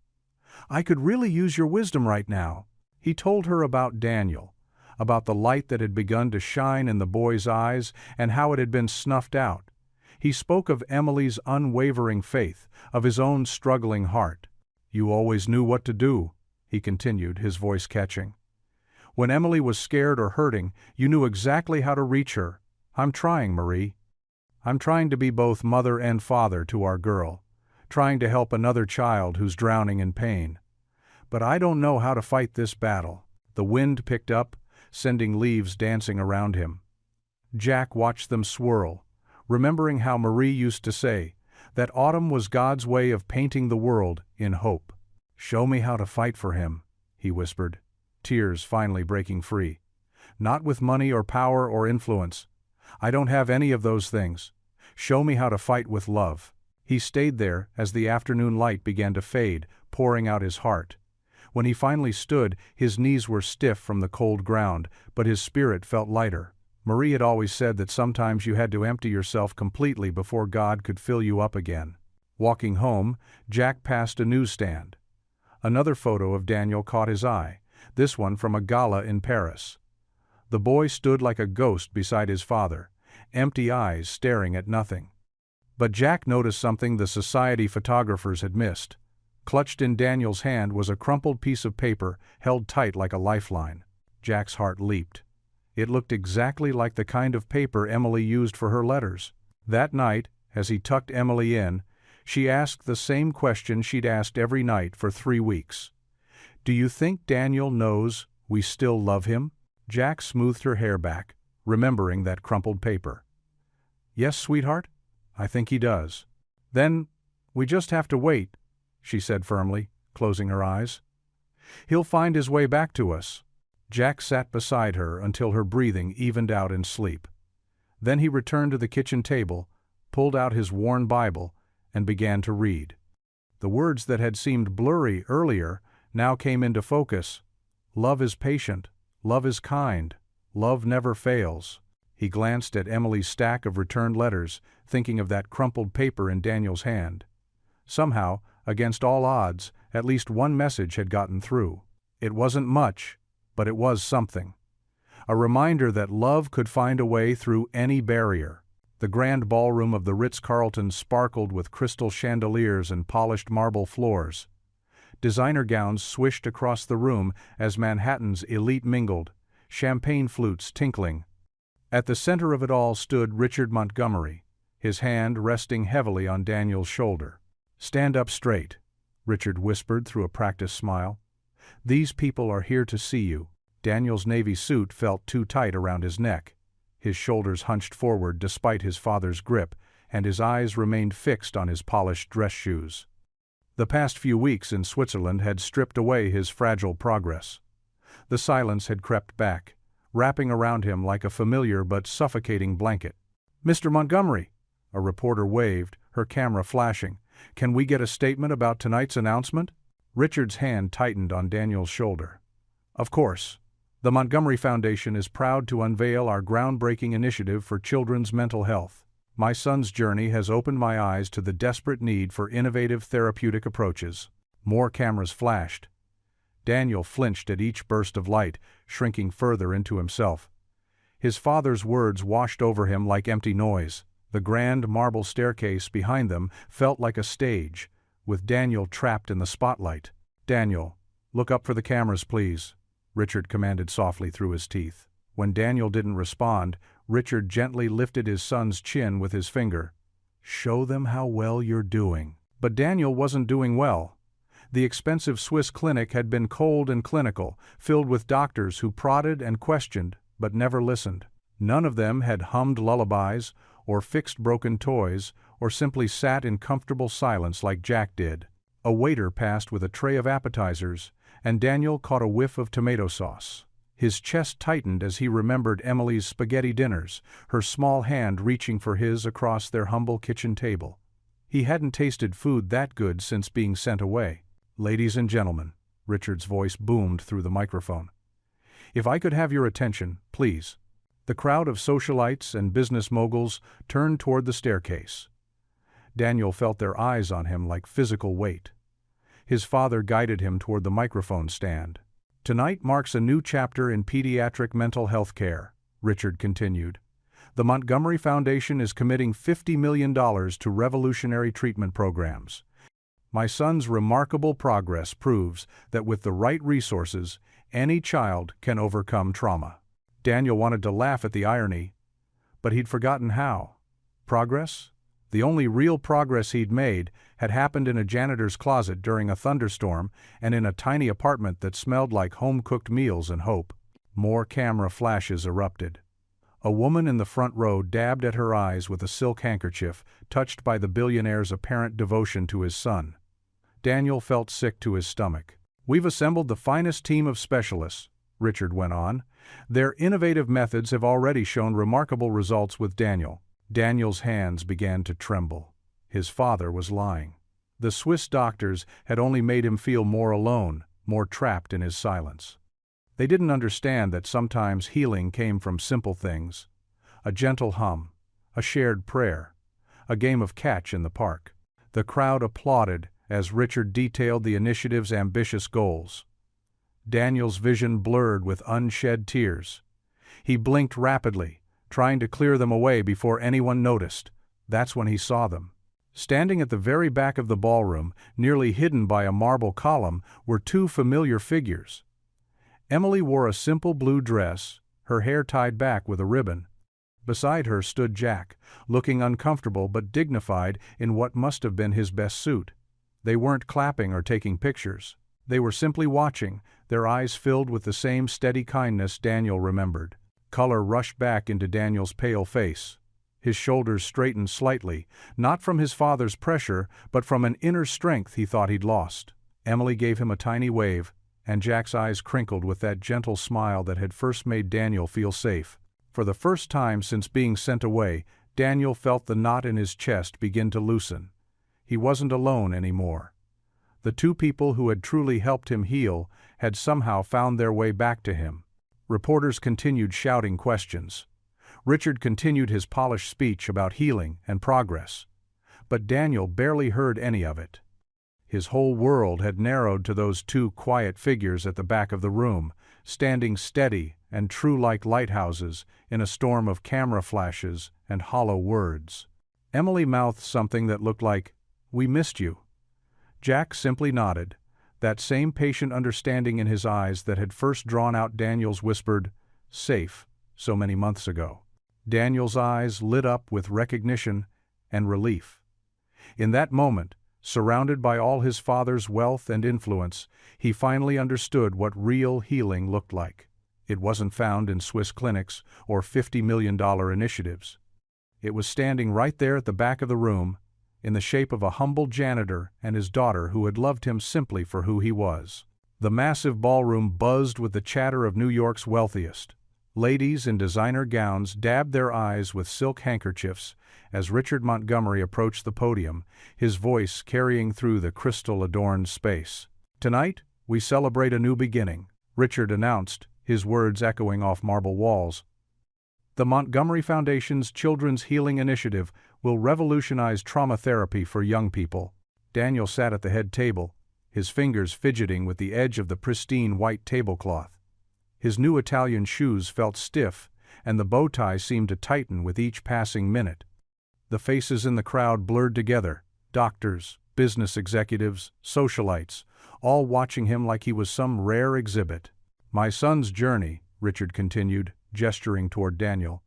[SPEAKER 1] "I could really use your wisdom right now." He told her about Daniel, about the light that had begun to shine in the boy's eyes and how it had been snuffed out. He spoke of Emily's unwavering faith, of his own struggling heart. "You always knew what to do," he continued, his voice catching. "When Emily was scared or hurting, you knew exactly how to reach her. I'm trying, Marie. I'm trying to be both mother and father to our girl, trying to help another child who's drowning in pain. But I don't know how to fight this battle." The wind picked up, sending leaves dancing around him. Jack watched them swirl, remembering how Marie used to say that autumn was God's way of painting the world in hope. "Show me how to fight for him," he whispered, tears finally breaking free. "Not with money or power or influence. I don't have any of those things. Show me how to fight with love." He stayed there as the afternoon light began to fade, pouring out his heart. When he finally stood, his knees were stiff from the cold ground, but his spirit felt lighter. Marie had always said that sometimes you had to empty yourself completely before God could fill you up again. Walking home, Jack passed a newsstand. Another photo of Daniel caught his eye, this one from a gala in Paris. The boy stood like a ghost beside his father, empty eyes staring at nothing. But Jack noticed something the society photographers had missed. Clutched in Daniel's hand was a crumpled piece of paper held tight like a lifeline. Jack's heart leaped. It looked exactly like the kind of paper Emily used for her letters. That night, as he tucked Emily in, she asked the same question she'd asked every night for 3 weeks. "Do you think Daniel knows we still love him?" Jack smoothed her hair back, remembering that crumpled paper. "Yes, sweetheart, I think he does." "Then, we just have to wait," she said firmly, closing her eyes. "He'll find his way back to us." Jack sat beside her until her breathing evened out in sleep. Then he returned to the kitchen table, pulled out his worn Bible, and began to read. The words that had seemed blurry earlier now came into focus. "Love is patient, love is kind, love never fails." He glanced at Emily's stack of returned letters, thinking of that crumpled paper in Daniel's hand. Somehow, against all odds, at least one message had gotten through. It wasn't much, but it was something. A reminder that love could find a way through any barrier. The grand ballroom of the Ritz-Carlton sparkled with crystal chandeliers and polished marble floors. Designer gowns swished across the room as Manhattan's elite mingled, champagne flutes tinkling. At the center of it all stood Richard Montgomery, his hand resting heavily on Daniel's shoulder. "Stand up straight," Richard whispered through a practiced smile. "These people are here to see you." Daniel's navy suit felt too tight around his neck. His shoulders hunched forward despite his father's grip, and his eyes remained fixed on his polished dress shoes. The past few weeks in Switzerland had stripped away his fragile progress. The silence had crept back, wrapping around him like a familiar but suffocating blanket. "Mr. Montgomery," a reporter waved, her camera flashing, "can we get a statement about tonight's announcement?" Richard's hand tightened on Daniel's shoulder. "Of course. The Montgomery Foundation is proud to unveil our groundbreaking initiative for children's mental health. My son's journey has opened my eyes to the desperate need for innovative therapeutic approaches." More cameras flashed. Daniel flinched at each burst of light, shrinking further into himself. His father's words washed over him like empty noise. The grand marble staircase behind them felt like a stage, with Daniel trapped in the spotlight. "Daniel, look up for the cameras, please," Richard commanded softly through his teeth. When Daniel didn't respond, Richard gently lifted his son's chin with his finger. "Show them how well you're doing." But Daniel wasn't doing well. The expensive Swiss clinic had been cold and clinical, filled with doctors who prodded and questioned, but never listened. None of them had hummed lullabies, or fixed broken toys, or simply sat in comfortable silence like Jack did. A waiter passed with a tray of appetizers, and Daniel caught a whiff of tomato sauce. His chest tightened as he remembered Emily's spaghetti dinners, her small hand reaching for his across their humble kitchen table. He hadn't tasted food that good since being sent away. "Ladies and gentlemen," Richard's voice boomed through the microphone. "If I could have your attention, please." The crowd of socialites and business moguls turned toward the staircase. Daniel felt their eyes on him like physical weight. His father guided him toward the microphone stand. "Tonight marks a new chapter in pediatric mental health care," Richard continued. "The Montgomery Foundation is committing $50 million to revolutionary treatment programs. My son's remarkable progress proves that with the right resources, any child can overcome trauma." Daniel wanted to laugh at the irony, but he'd forgotten how. Progress? The only real progress he'd made had happened in a janitor's closet during a thunderstorm and in a tiny apartment that smelled like home-cooked meals and hope. More camera flashes erupted. A woman in the front row dabbed at her eyes with a silk handkerchief, touched by the billionaire's apparent devotion to his son. Daniel felt sick to his stomach. "We've assembled the finest team of specialists," Richard went on. "Their innovative methods have already shown remarkable results with Daniel." Daniel's hands began to tremble. His father was lying. The Swiss doctors had only made him feel more alone, more trapped in his silence. They didn't understand that sometimes healing came from simple things: a gentle hum, a shared prayer, a game of catch in the park. The crowd applauded as Richard detailed the initiative's ambitious goals. Daniel's vision blurred with unshed tears. He blinked rapidly, trying to clear them away before anyone noticed. That's when he saw them. Standing at the very back of the ballroom, nearly hidden by a marble column, were two familiar figures. Emily wore a simple blue dress, her hair tied back with a ribbon. Beside her stood Jack, looking uncomfortable but dignified in what must have been his best suit. They weren't clapping or taking pictures. They were simply watching, their eyes filled with the same steady kindness Daniel remembered. Color rushed back into Daniel's pale face. His shoulders straightened slightly, not from his father's pressure, but from an inner strength he thought he'd lost. Emily gave him a tiny wave, and Jack's eyes crinkled with that gentle smile that had first made Daniel feel safe. For the first time since being sent away, Daniel felt the knot in his chest begin to loosen. He wasn't alone anymore. The two people who had truly helped him heal had somehow found their way back to him. Reporters continued shouting questions. Richard continued his polished speech about healing and progress. But Daniel barely heard any of it. His whole world had narrowed to those two quiet figures at the back of the room, standing steady and true like lighthouses in a storm of camera flashes and hollow words. Emily mouthed something that looked like, "We missed you." Jack simply nodded, that same patient understanding in his eyes that had first drawn out Daniel's whispered, safe, so many months ago. Daniel's eyes lit up with recognition and relief. In that moment, surrounded by all his father's wealth and influence, he finally understood what real healing looked like. It wasn't found in Swiss clinics or $50 million initiatives. It was standing right there at the back of the room, in the shape of a humble janitor and his daughter who had loved him simply for who he was. The massive ballroom buzzed with the chatter of New York's wealthiest. Ladies in designer gowns dabbed their eyes with silk handkerchiefs as Richard Montgomery approached the podium, his voice carrying through the crystal-adorned space. "Tonight, we celebrate a new beginning," Richard announced, his words echoing off marble walls. "The Montgomery Foundation's Children's Healing Initiative will revolutionize trauma therapy for young people." Daniel sat at the head table, his fingers fidgeting with the edge of the pristine white tablecloth. His new Italian shoes felt stiff, and the bow tie seemed to tighten with each passing minute. The faces in the crowd blurred together, doctors, business executives, socialites, all watching him like he was some rare exhibit. "My son's journey," Richard continued, gesturing toward Daniel,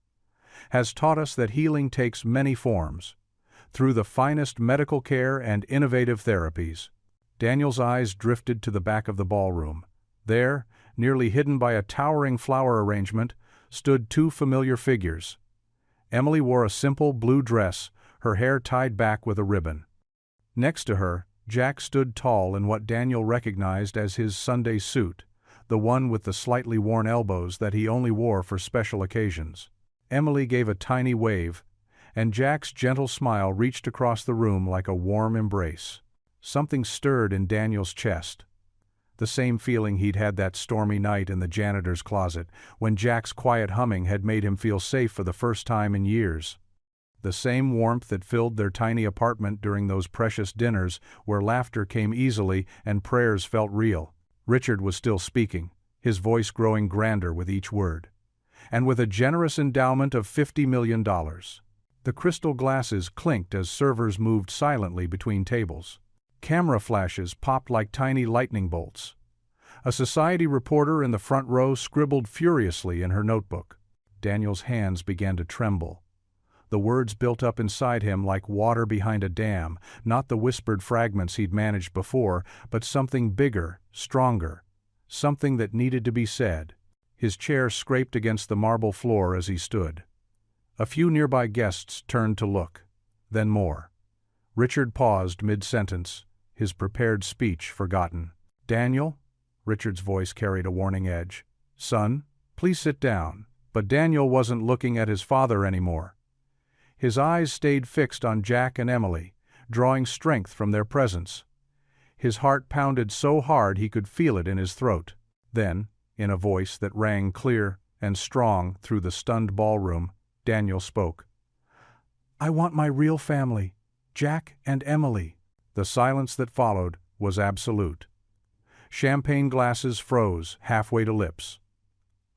[SPEAKER 1] "has taught us that healing takes many forms, through the finest medical care and innovative therapies." Daniel's eyes drifted to the back of the ballroom. There, nearly hidden by a towering flower arrangement, stood two familiar figures. Emily wore a simple blue dress, her hair tied back with a ribbon. Next to her, Jack stood tall in what Daniel recognized as his Sunday suit, the one with the slightly worn elbows that he only wore for special occasions. Emily gave a tiny wave, and Jack's gentle smile reached across the room like a warm embrace. Something stirred in Daniel's chest. The same feeling he'd had that stormy night in the janitor's closet, when Jack's quiet humming had made him feel safe for the first time in years. The same warmth that filled their tiny apartment during those precious dinners where laughter came easily and prayers felt real. Richard was still speaking, his voice growing grander with each word. "And with a generous endowment of $50 million. The crystal glasses clinked as servers moved silently between tables. Camera flashes popped like tiny lightning bolts. A society reporter in the front row scribbled furiously in her notebook. Daniel's hands began to tremble. The words built up inside him like water behind a dam, not the whispered fragments he'd managed before, but something bigger, stronger, something that needed to be said. His chair scraped against the marble floor as he stood. A few nearby guests turned to look, then more. Richard paused mid-sentence, his prepared speech forgotten. "Daniel?" Richard's voice carried a warning edge. "Son, please sit down." But Daniel wasn't looking at his father anymore. His eyes stayed fixed on Jack and Emily, drawing strength from their presence. His heart pounded so hard he could feel it in his throat. Then, in a voice that rang clear and strong through the stunned ballroom, Daniel spoke. "I want my real family, Jack and Emily." The silence that followed was absolute. Champagne glasses froze halfway to lips.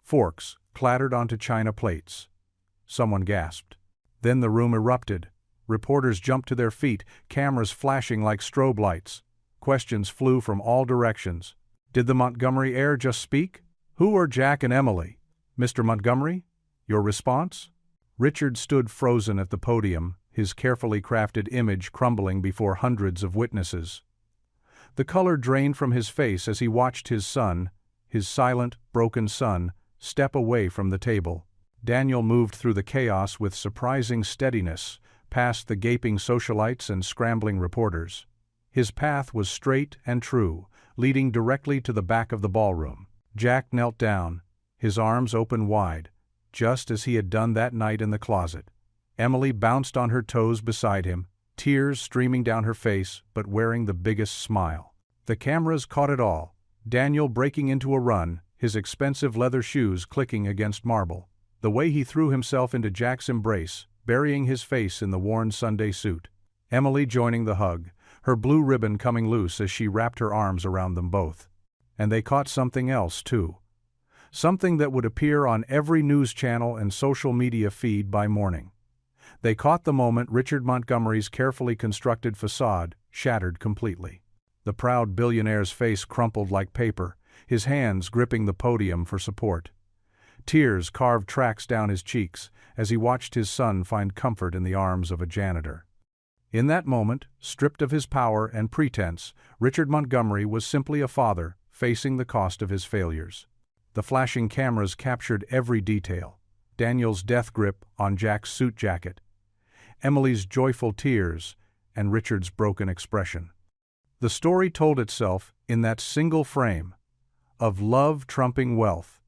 [SPEAKER 1] Forks clattered onto china plates. Someone gasped. Then the room erupted. Reporters jumped to their feet, cameras flashing like strobe lights. Questions flew from all directions. Did the Montgomery heir just speak? Who are Jack and Emily? Mr. Montgomery? Your response? Richard stood frozen at the podium, his carefully crafted image crumbling before hundreds of witnesses. The color drained from his face as he watched his son, his silent, broken son, step away from the table. Daniel moved through the chaos with surprising steadiness, past the gaping socialites and scrambling reporters. His path was straight and true, leading directly to the back of the ballroom. Jack knelt down, his arms open wide, just as he had done that night in the closet. Emily bounced on her toes beside him, tears streaming down her face, but wearing the biggest smile. The cameras caught it all. Daniel breaking into a run, his expensive leather shoes clicking against marble. The way he threw himself into Jack's embrace, burying his face in the worn Sunday suit. Emily joining the hug, her blue ribbon coming loose as she wrapped her arms around them both. And they caught something else, too. Something that would appear on every news channel and social media feed by morning. They caught the moment Richard Montgomery's carefully constructed facade shattered completely. The proud billionaire's face crumpled like paper, his hands gripping the podium for support. Tears carved tracks down his cheeks as he watched his son find comfort in the arms of a janitor. In that moment, stripped of his power and pretense, Richard Montgomery was simply a father facing the cost of his failures. The flashing cameras captured every detail: Daniel's death grip on Jack's suit jacket, Emily's joyful tears, and Richard's broken expression. The story told itself in that single frame, of love trumping wealth,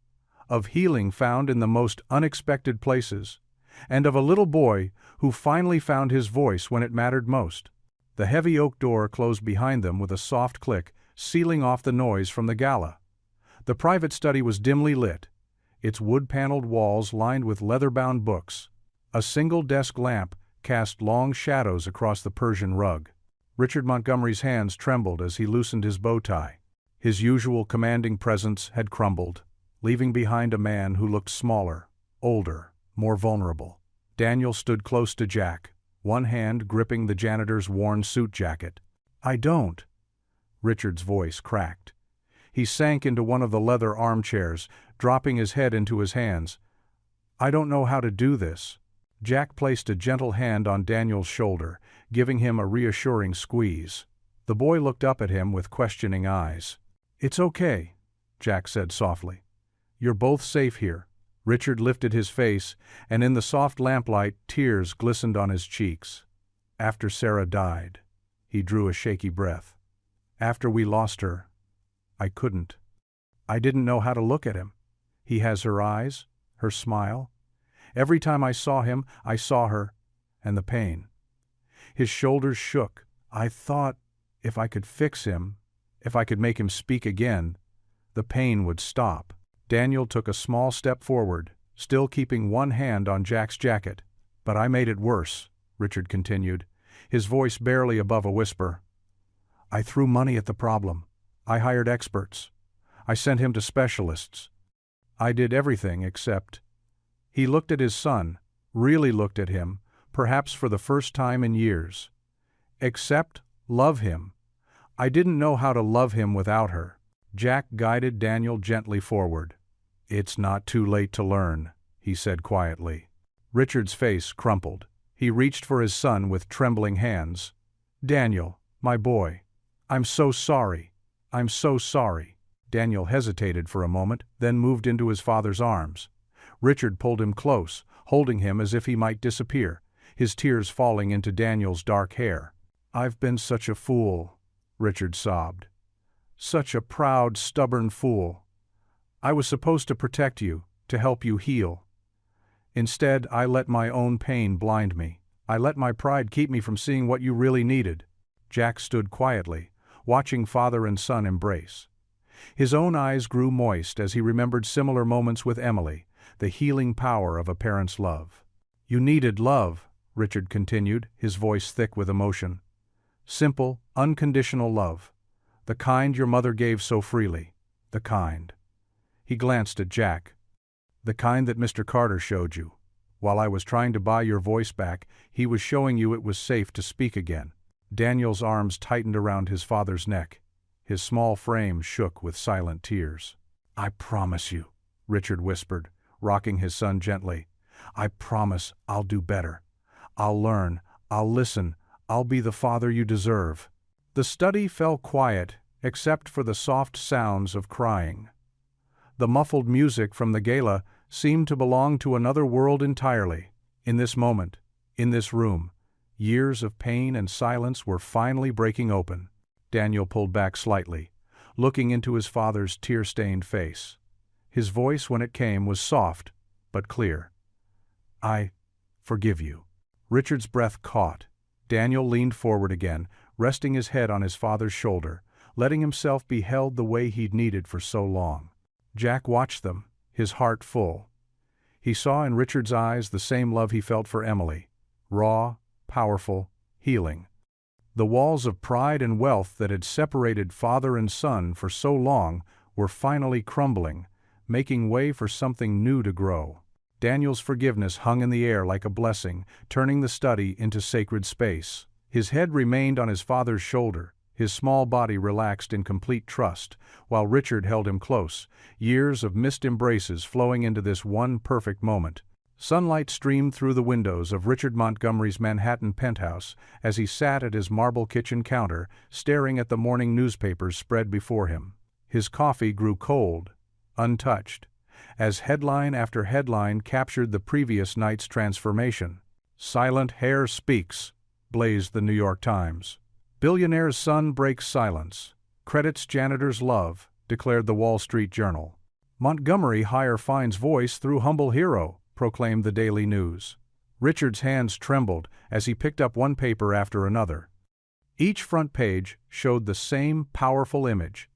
[SPEAKER 1] of healing found in the most unexpected places, and of a little boy who finally found his voice when it mattered most. The heavy oak door closed behind them with a soft click, sealing off the noise from the gala. The private study was dimly lit, its wood-paneled walls lined with leather-bound books. A single desk lamp cast long shadows across the Persian rug. Richard Montgomery's hands trembled as he loosened his bow tie. His usual commanding presence had crumbled, leaving behind a man who looked smaller, older, more vulnerable. Daniel stood close to Jack, one hand gripping the janitor's worn suit jacket. "I don't." Richard's voice cracked. He sank into one of the leather armchairs, dropping his head into his hands. "I don't know how to do this." Jack placed a gentle hand on Daniel's shoulder, giving him a reassuring squeeze. The boy looked up at him with questioning eyes. "It's okay," Jack said softly. "You're both safe here." Richard lifted his face, and in the soft lamplight, tears glistened on his cheeks. "After Sarah died," he drew a shaky breath. "After we lost her, I couldn't. I didn't know how to look at him. He has her eyes, her smile. Every time I saw him, I saw her, and the pain." His shoulders shook. "I thought if I could fix him, if I could make him speak again, the pain would stop." Daniel took a small step forward, still keeping one hand on Jack's jacket. "But I made it worse," Richard continued, his voice barely above a whisper. "I threw money at the problem. I hired experts. I sent him to specialists. I did everything except—" He looked at his son, really looked at him, perhaps for the first time in years. "Except love him. I didn't know how to love him without her." Jack guided Daniel gently forward. "It's not too late to learn," he said quietly. Richard's face crumpled. He reached for his son with trembling hands. "Daniel, my boy, I'm so sorry. I'm so sorry." Daniel hesitated for a moment, then moved into his father's arms. Richard pulled him close, holding him as if he might disappear, his tears falling into Daniel's dark hair. "I've been such a fool," Richard sobbed. "Such a proud, stubborn fool. I was supposed to protect you, to help you heal. Instead, I let my own pain blind me. I let my pride keep me from seeing what you really needed." Jack stood quietly, watching father and son embrace. His own eyes grew moist as he remembered similar moments with Emily, the healing power of a parent's love. "You needed love," Richard continued, his voice thick with emotion. "Simple, unconditional love. The kind your mother gave so freely. The kind." He glanced at Jack. "The kind that Mr. Carter showed you. While I was trying to buy your voice back, he was showing you it was safe to speak again." Daniel's arms tightened around his father's neck. His small frame shook with silent tears. "I promise you," Richard whispered, rocking his son gently. "I promise I'll do better. I'll learn, I'll listen, I'll be the father you deserve." The study fell quiet, except for the soft sounds of crying. The muffled music from the gala seemed to belong to another world entirely. In this moment, in this room, years of pain and silence were finally breaking open. Daniel pulled back slightly, looking into his father's tear-stained face. His voice, when it came, was soft, but clear. "I forgive you." Richard's breath caught. Daniel leaned forward again, resting his head on his father's shoulder, letting himself be held the way he'd needed for so long. Jack watched them, his heart full. He saw in Richard's eyes the same love he felt for Emily, raw, powerful, healing. The walls of pride and wealth that had separated father and son for so long were finally crumbling, making way for something new to grow. Daniel's forgiveness hung in the air like a blessing, turning the study into sacred space. His head remained on his father's shoulder, His small body relaxed in complete trust, while Richard held him close, years of missed embraces flowing into this one perfect moment. Sunlight streamed through the windows of Richard Montgomery's Manhattan penthouse as he sat at his marble kitchen counter, staring at the morning newspapers spread before him. His coffee grew cold, untouched, as headline after headline captured the previous night's transformation. "Silent Hair Speaks," blazed the New York Times. "Billionaire's son breaks silence. Credits janitor's love," declared the Wall Street Journal. "Montgomery hire finds voice through humble hero," proclaimed the Daily News. Richard's hands trembled as he picked up one paper after another. Each front page showed the same powerful image: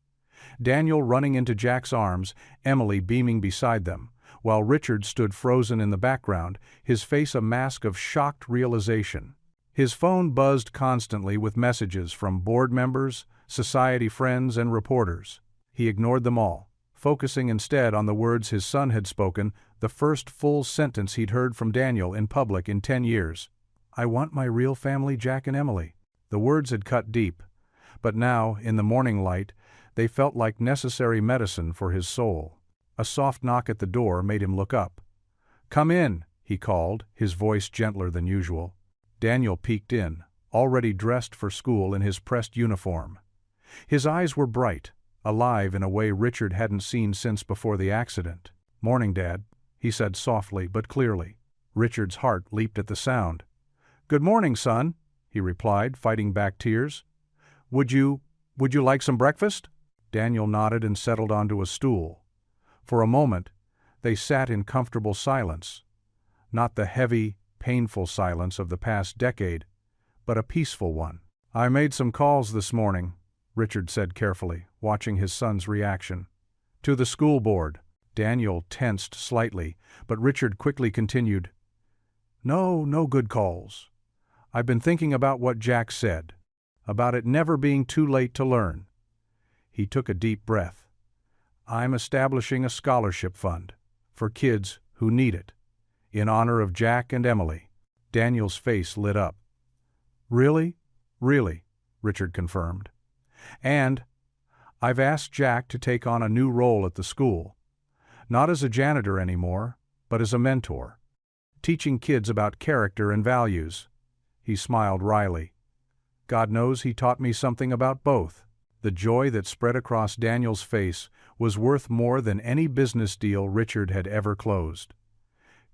[SPEAKER 1] Daniel running into Jack's arms, Emily beaming beside them, while Richard stood frozen in the background, his face a mask of shocked realization. His phone buzzed constantly with messages from board members, society friends, and reporters. He ignored them all, focusing instead on the words his son had spoken, the first full sentence he'd heard from Daniel in public in 10 years. "I want my real family, Jack and Emily." The words had cut deep, but now, in the morning light, they felt like necessary medicine for his soul. A soft knock at the door made him look up. "Come in," he called, his voice gentler than usual. Daniel peeked in, already dressed for school in his pressed uniform. His eyes were bright, alive in a way Richard hadn't seen since before the accident. "Morning, Dad," he said softly but clearly. Richard's heart leaped at the sound. "Good morning, son," he replied, fighting back tears. Would you like some breakfast?" Daniel nodded and settled onto a stool. For a moment, they sat in comfortable silence. Not the heavy, painful silence of the past decade, but a peaceful one. "I made some calls this morning," Richard said carefully, watching his son's reaction. "To the school board." Daniel tensed slightly, but Richard quickly continued. No good calls. I've been thinking about what Jack said, about it never being too late to learn." He took a deep breath. "I'm establishing a scholarship fund for kids who need it, in honor of Jack and Emily." Daniel's face lit up. "Really?" "Really," Richard confirmed. "And I've asked Jack to take on a new role at the school. Not as a janitor anymore, but as a mentor, teaching kids about character and values." He smiled wryly. "God knows he taught me something about both." The joy that spread across Daniel's face was worth more than any business deal Richard had ever closed.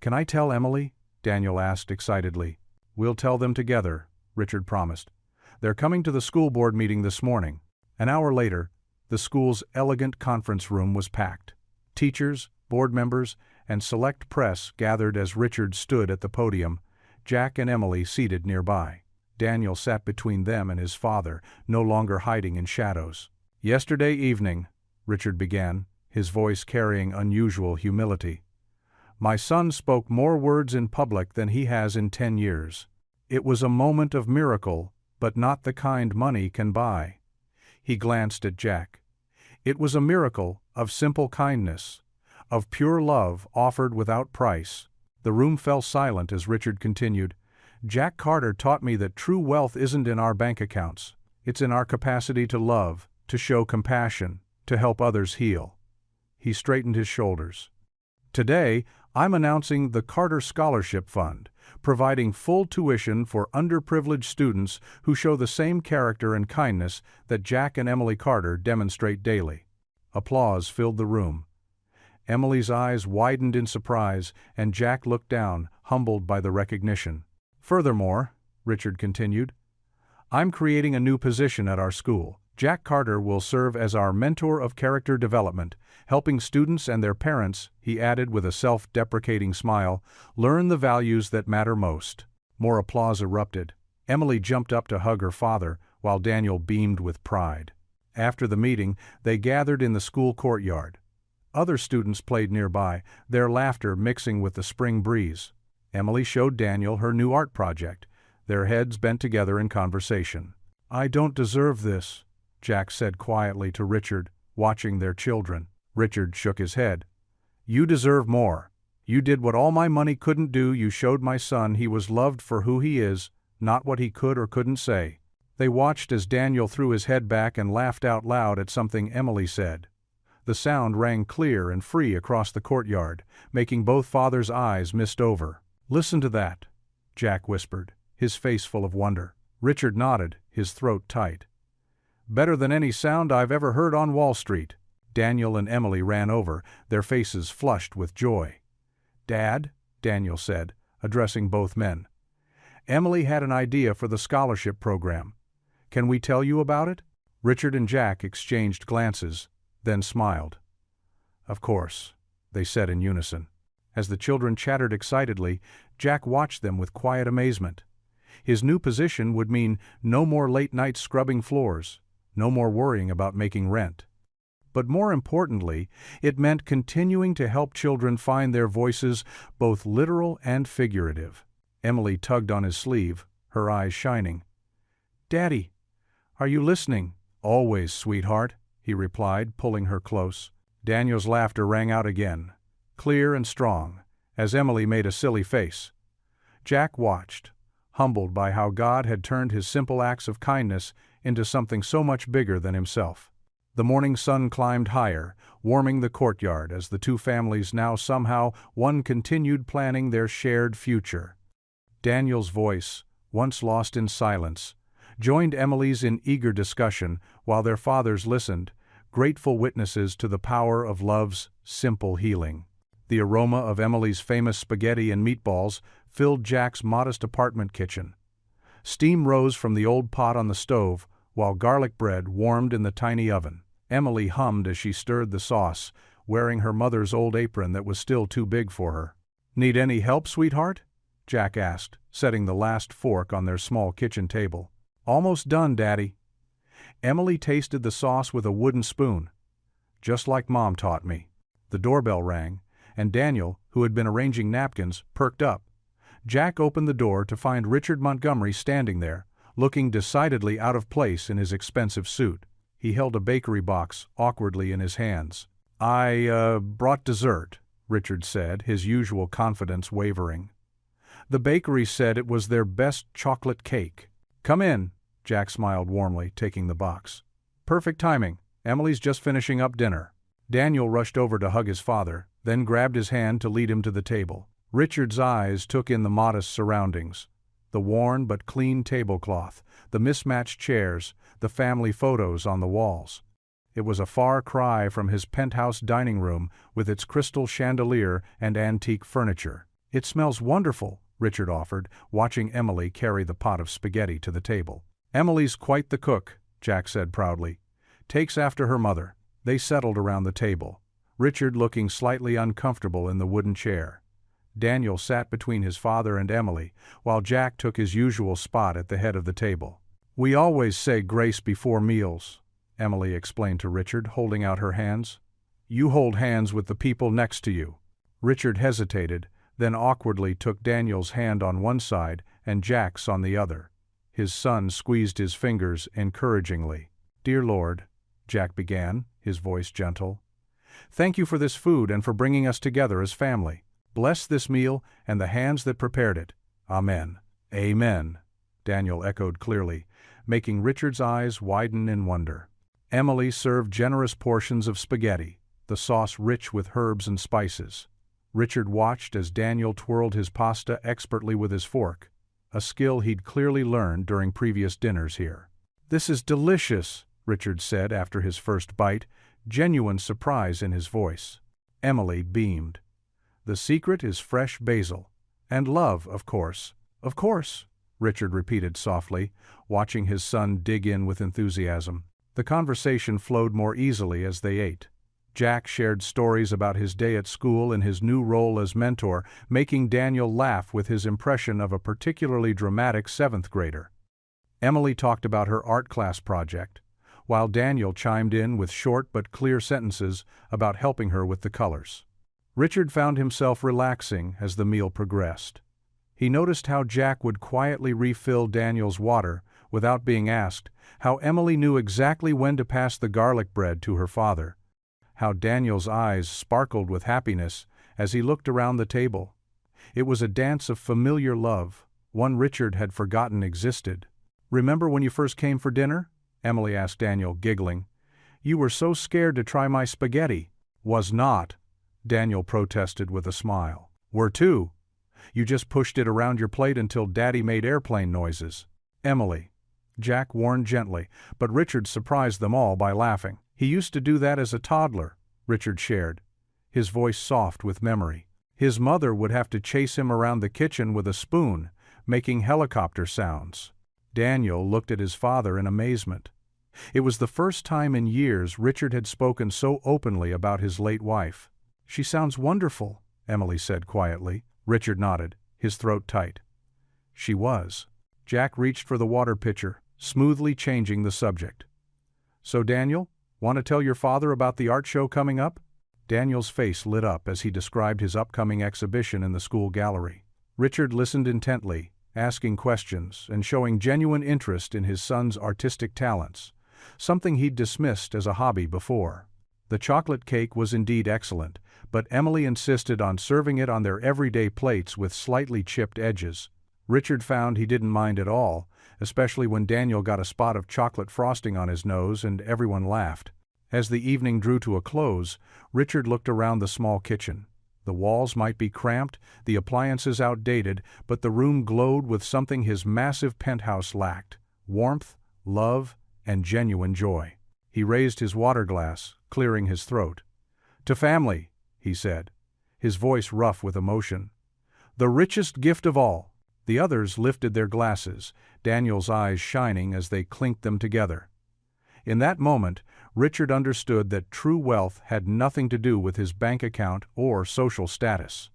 [SPEAKER 1] "Can I tell Emily?" Daniel asked excitedly. "We'll tell them together," Richard promised. "They're coming to the school board meeting this morning." An hour later, the school's elegant conference room was packed. Teachers, board members, and select press gathered as Richard stood at the podium, Jack and Emily seated nearby. Daniel sat between them and his father, no longer hiding in shadows. "Yesterday evening," Richard began, his voice carrying unusual humility, "my son spoke more words in public than he has in 10 years. It was a moment of miracle, but not the kind money can buy." He glanced at Jack. "It was a miracle of simple kindness, of pure love offered without price." The room fell silent as Richard continued. "Jack Carter taught me that true wealth isn't in our bank accounts. It's in our capacity to love, to show compassion, to help others heal." He straightened his shoulders. "Today, I'm announcing the Carter Scholarship Fund, providing full tuition for underprivileged students who show the same character and kindness that Jack and Emily Carter demonstrate daily." Applause filled the room. Emily's eyes widened in surprise, and Jack looked down, humbled by the recognition. "Furthermore," Richard continued, "I'm creating a new position at our school. Jack Carter will serve as our mentor of character development, helping students and their parents," he added with a self-deprecating smile, "learn the values that matter most." More applause erupted. Emily jumped up to hug her father, while Daniel beamed with pride. After the meeting, they gathered in the school courtyard. Other students played nearby, their laughter mixing with the spring breeze. Emily showed Daniel her new art project, their heads bent together in conversation. "I don't deserve this," Jack said quietly to Richard, watching their children. Richard shook his head. "You deserve more. You did what all my money couldn't do. You showed my son he was loved for who he is, not what he could or couldn't say." They watched as Daniel threw his head back and laughed out loud at something Emily said. The sound rang clear and free across the courtyard, making both fathers' eyes mist over. "Listen to that," Jack whispered, his face full of wonder. Richard nodded, his throat tight. "Better than any sound I've ever heard on Wall Street." Daniel and Emily ran over, their faces flushed with joy. "Dad," Daniel said, addressing both men. "Emily had an idea for the scholarship program. Can we tell you about it?" Richard and Jack exchanged glances, then smiled. "Of course," they said in unison. As the children chattered excitedly, Jack watched them with quiet amazement. His new position would mean no more late nights scrubbing floors, no more worrying about making rent. But more importantly, it meant continuing to help children find their voices, both literal and figurative. Emily tugged on his sleeve, her eyes shining. "Daddy, are you listening?" "Always, sweetheart," he replied, pulling her close. Daniel's laughter rang out again, clear and strong, as Emily made a silly face. Jack watched, humbled by how God had turned his simple acts of kindness into something so much bigger than himself. The morning sun climbed higher, warming the courtyard as the two families now somehow one continued planning their shared future. Daniel's voice, once lost in silence, joined Emily's in eager discussion while their fathers listened, grateful witnesses to the power of love's simple healing. The aroma of Emily's famous spaghetti and meatballs filled Jack's modest apartment kitchen. Steam rose from the old pot on the stove, while garlic bread warmed in the tiny oven. Emily hummed as she stirred the sauce, wearing her mother's old apron that was still too big for her. "Need any help, sweetheart?" Jack asked, setting the last fork on their small kitchen table. "Almost done, Daddy." Emily tasted the sauce with a wooden spoon. "Just like Mom taught me." The doorbell rang, and Daniel, who had been arranging napkins, perked up. Jack opened the door to find Richard Montgomery standing there, looking decidedly out of place in his expensive suit. He held a bakery box awkwardly in his hands. "I brought dessert," Richard said, his usual confidence wavering. "The bakery said it was their best chocolate cake." "Come in," Jack smiled warmly, taking the box. "Perfect timing. Emily's just finishing up dinner." Daniel rushed over to hug his father, then grabbed his hand to lead him to the table. Richard's eyes took in the modest surroundings. The worn but clean tablecloth, the mismatched chairs, the family photos on the walls. It was a far cry from his penthouse dining room with its crystal chandelier and antique furniture. "It smells wonderful," Richard offered, watching Emily carry the pot of spaghetti to the table. "Emily's quite the cook," Jack said proudly. "Takes after her mother." They settled around the table, Richard looking slightly uncomfortable in the wooden chair. Daniel sat between his father and Emily, while Jack took his usual spot at the head of the table. "We always say grace before meals," Emily explained to Richard, holding out her hands. "You hold hands with the people next to you." Richard hesitated, then awkwardly took Daniel's hand on one side and Jack's on the other. His son squeezed his fingers encouragingly. "Dear Lord," Jack began, his voice gentle, "thank you for this food and for bringing us together as family. Bless this meal and the hands that prepared it. Amen." "Amen," Daniel echoed clearly, making Richard's eyes widen in wonder. Emily served generous portions of spaghetti, the sauce rich with herbs and spices. Richard watched as Daniel twirled his pasta expertly with his fork, a skill he'd clearly learned during previous dinners here. "This is delicious," Richard said after his first bite, genuine surprise in his voice. Emily beamed. "The secret is fresh basil. And love, of course." "Of course," Richard repeated softly, watching his son dig in with enthusiasm. The conversation flowed more easily as they ate. Jack shared stories about his day at school and his new role as mentor, making Daniel laugh with his impression of a particularly dramatic seventh grader. Emily talked about her art class project, while Daniel chimed in with short but clear sentences about helping her with the colors. Richard found himself relaxing as the meal progressed. He noticed how Jack would quietly refill Daniel's water without being asked, how Emily knew exactly when to pass the garlic bread to her father, how Daniel's eyes sparkled with happiness as he looked around the table. It was a dance of familiar love, one Richard had forgotten existed. "Remember when you first came for dinner?" Emily asked Daniel, giggling. "You were so scared to try my spaghetti." "Was not," Daniel protested with a smile. "Were too. You just pushed it around your plate until Daddy made airplane noises." "Emily," Jack warned gently, but Richard surprised them all by laughing. "He used to do that as a toddler," Richard shared, his voice soft with memory. His mother would have to chase him around the kitchen with a spoon, making helicopter sounds. Daniel looked at his father in amazement. It was the first time in years Richard had spoken so openly about his late wife. "She sounds wonderful," Emily said quietly. Richard nodded, his throat tight. "She was." Jack reached for the water pitcher, smoothly changing the subject. "So Daniel, want to tell your father about the art show coming up?" Daniel's face lit up as he described his upcoming exhibition in the school gallery. Richard listened intently, asking questions and showing genuine interest in his son's artistic talents, something he'd dismissed as a hobby before. The chocolate cake was indeed excellent, but Emily insisted on serving it on their everyday plates with slightly chipped edges. Richard found he didn't mind at all, especially when Daniel got a spot of chocolate frosting on his nose and everyone laughed. As the evening drew to a close, Richard looked around the small kitchen. The walls might be cramped, the appliances outdated, but the room glowed with something his massive penthouse lacked: warmth, love, and genuine joy. He raised his water glass, clearing his throat. "To family," he said, his voice rough with emotion. "The richest gift of all." The others lifted their glasses, Daniel's eyes shining as they clinked them together. In that moment, Richard understood that true wealth had nothing to do with his bank account or social status.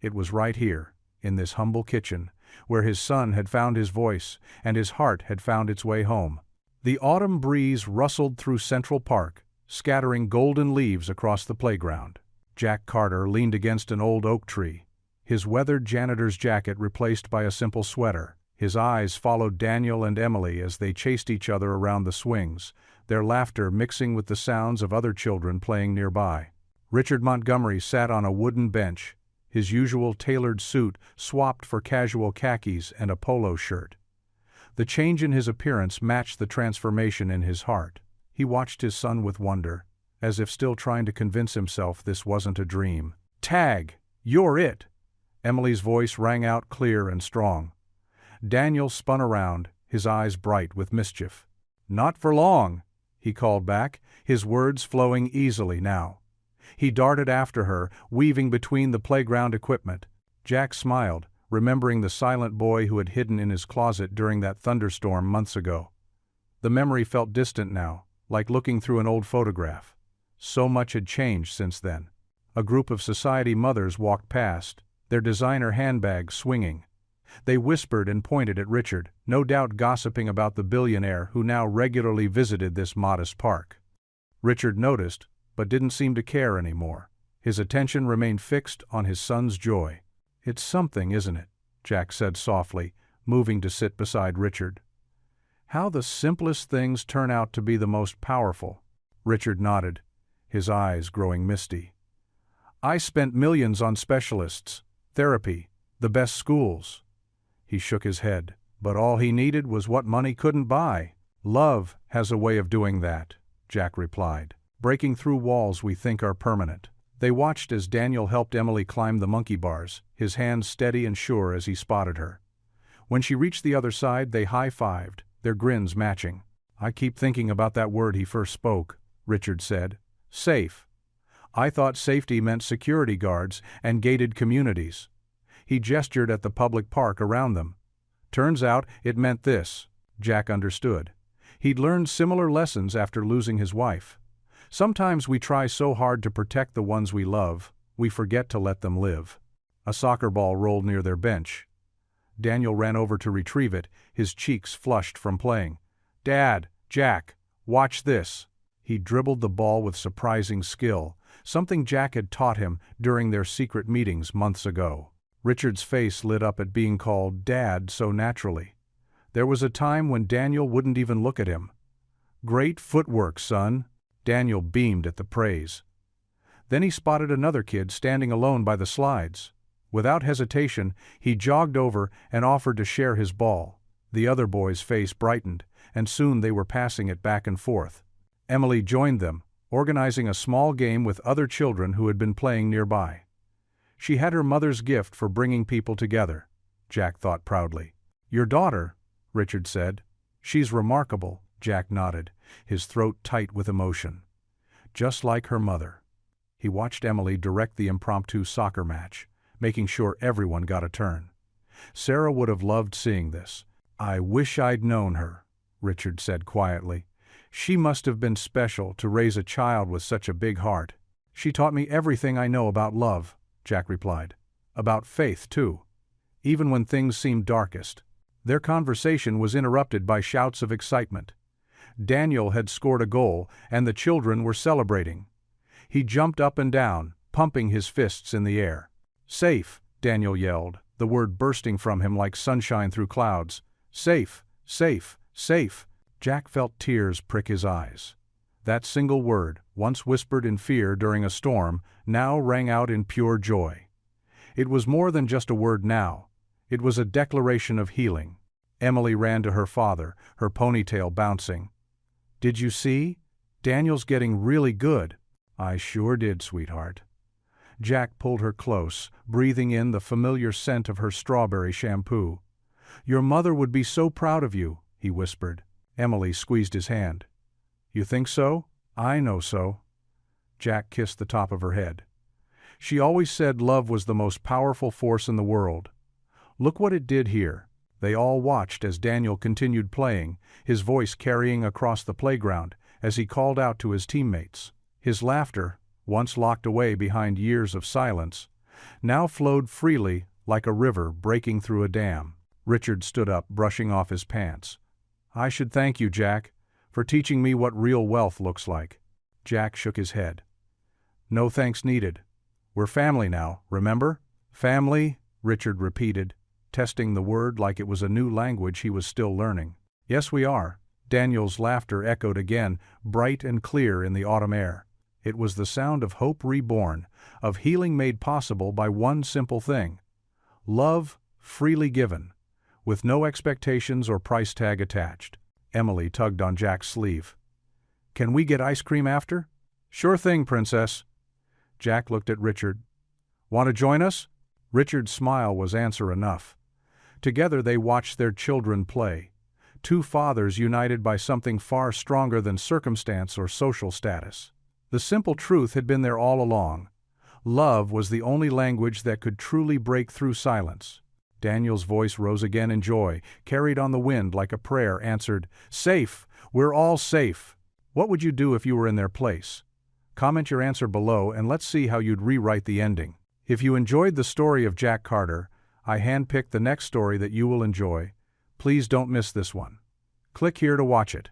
[SPEAKER 1] It was right here, in this humble kitchen, where his son had found his voice and his heart had found its way home. The autumn breeze rustled through Central Park, scattering golden leaves across the playground. Jack Carter leaned against an old oak tree, his weathered janitor's jacket replaced by a simple sweater. His eyes followed Daniel and Emily as they chased each other around the swings, their laughter mixing with the sounds of other children playing nearby. Richard Montgomery sat on a wooden bench, his usual tailored suit swapped for casual khakis and a polo shirt. The change in his appearance matched the transformation in his heart. He watched his son with wonder, as if still trying to convince himself this wasn't a dream. "Tag, you're it!" Emily's voice rang out clear and strong. Daniel spun around, his eyes bright with mischief. "Not for long," he called back, his words flowing easily now. He darted after her, weaving between the playground equipment. Jack smiled, remembering the silent boy who had hidden in his closet during that thunderstorm months ago. The memory felt distant now, like looking through an old photograph. So much had changed since then. A group of society mothers walked past, their designer handbags swinging. They whispered and pointed at Richard, no doubt gossiping about the billionaire who now regularly visited this modest park. Richard noticed, but didn't seem to care anymore. His attention remained fixed on his son's joy. "It's something, isn't it?" Jack said softly, moving to sit beside Richard. "How the simplest things turn out to be the most powerful." Richard nodded, his eyes growing misty. "I spent millions on specialists, therapy, the best schools." He shook his head, but all he needed was what money couldn't buy. "Love has a way of doing that," Jack replied, "breaking through walls we think are permanent." They watched as Daniel helped Emily climb the monkey bars, his hands steady and sure as he spotted her. When she reached the other side, they high-fived, their grins matching. "I keep thinking about that word he first spoke," Richard said. "Safe. I thought safety meant security guards and gated communities." He gestured at the public park around them. Turns out it meant this. Jack understood. He'd learned similar lessons after losing his wife. Sometimes we try so hard to protect the ones we love, we forget to let them live. A soccer ball rolled near their bench. Daniel ran over to retrieve it, his cheeks flushed from playing. "Dad, Jack, watch this." He dribbled the ball with surprising skill, something Jack had taught him during their secret meetings months ago. Richard's face lit up at being called Dad so naturally. There was a time when Daniel wouldn't even look at him. "Great footwork, son." Daniel beamed at the praise. Then he spotted another kid standing alone by the slides. Without hesitation, he jogged over and offered to share his ball. The other boy's face brightened, and soon they were passing it back and forth. Emily joined them, organizing a small game with other children who had been playing nearby. She had her mother's gift for bringing people together, Jack thought proudly. "Your daughter," Richard said. "She's remarkable," Jack nodded, his throat tight with emotion. "Just like her mother." He watched Emily direct the impromptu soccer match, making sure everyone got a turn. Sarah would have loved seeing this. "I wish I'd known her," Richard said quietly. "She must have been special to raise a child with such a big heart." "She taught me everything I know about love," Jack replied. "About faith, too. Even when things seemed darkest." Their conversation was interrupted by shouts of excitement. Daniel had scored a goal, and the children were celebrating. He jumped up and down, pumping his fists in the air. "Safe!" Daniel yelled, the word bursting from him like sunshine through clouds. "Safe! Safe! Safe!" Jack felt tears prick his eyes. That single word, once whispered in fear during a storm, now rang out in pure joy. It was more than just a word now. It was a declaration of healing. Emily ran to her father, her ponytail bouncing. "Did you see? Daniel's getting really good." "I sure did, sweetheart." Jack pulled her close, breathing in the familiar scent of her strawberry shampoo. "Your mother would be so proud of you," he whispered. Emily squeezed his hand. "You think so? I know so." Jack kissed the top of her head. "She always said love was the most powerful force in the world. Look what it did here." They all watched as Daniel continued playing, his voice carrying across the playground as he called out to his teammates. His laughter, once locked away behind years of silence, now flowed freely like a river breaking through a dam. Richard stood up, brushing off his pants. "I should thank you, Jack, for teaching me what real wealth looks like." Jack shook his head. "No thanks needed. We're family now, remember?" "Family," Richard repeated, testing the word like it was a new language he was still learning. "Yes, we are." Daniel's laughter echoed again, bright and clear in the autumn air. It was the sound of hope reborn, of healing made possible by one simple thing: love freely given, with no expectations or price tag attached. Emily tugged on Jack's sleeve. "Can we get ice cream after?" "Sure thing, Princess." Jack looked at Richard. "Want to join us?" Richard's smile was answer enough. Together they watched their children play, two fathers united by something far stronger than circumstance or social status. The simple truth had been there all along. Love was the only language that could truly break through silence. Daniel's voice rose again in joy, carried on the wind like a prayer answered, "Safe! We're all safe!" What would you do if you were in their place? Comment your answer below and let's see how you'd rewrite the ending. If you enjoyed the story of Jack Carter, I handpicked the next story that you will enjoy. Please don't miss this one. Click here to watch it.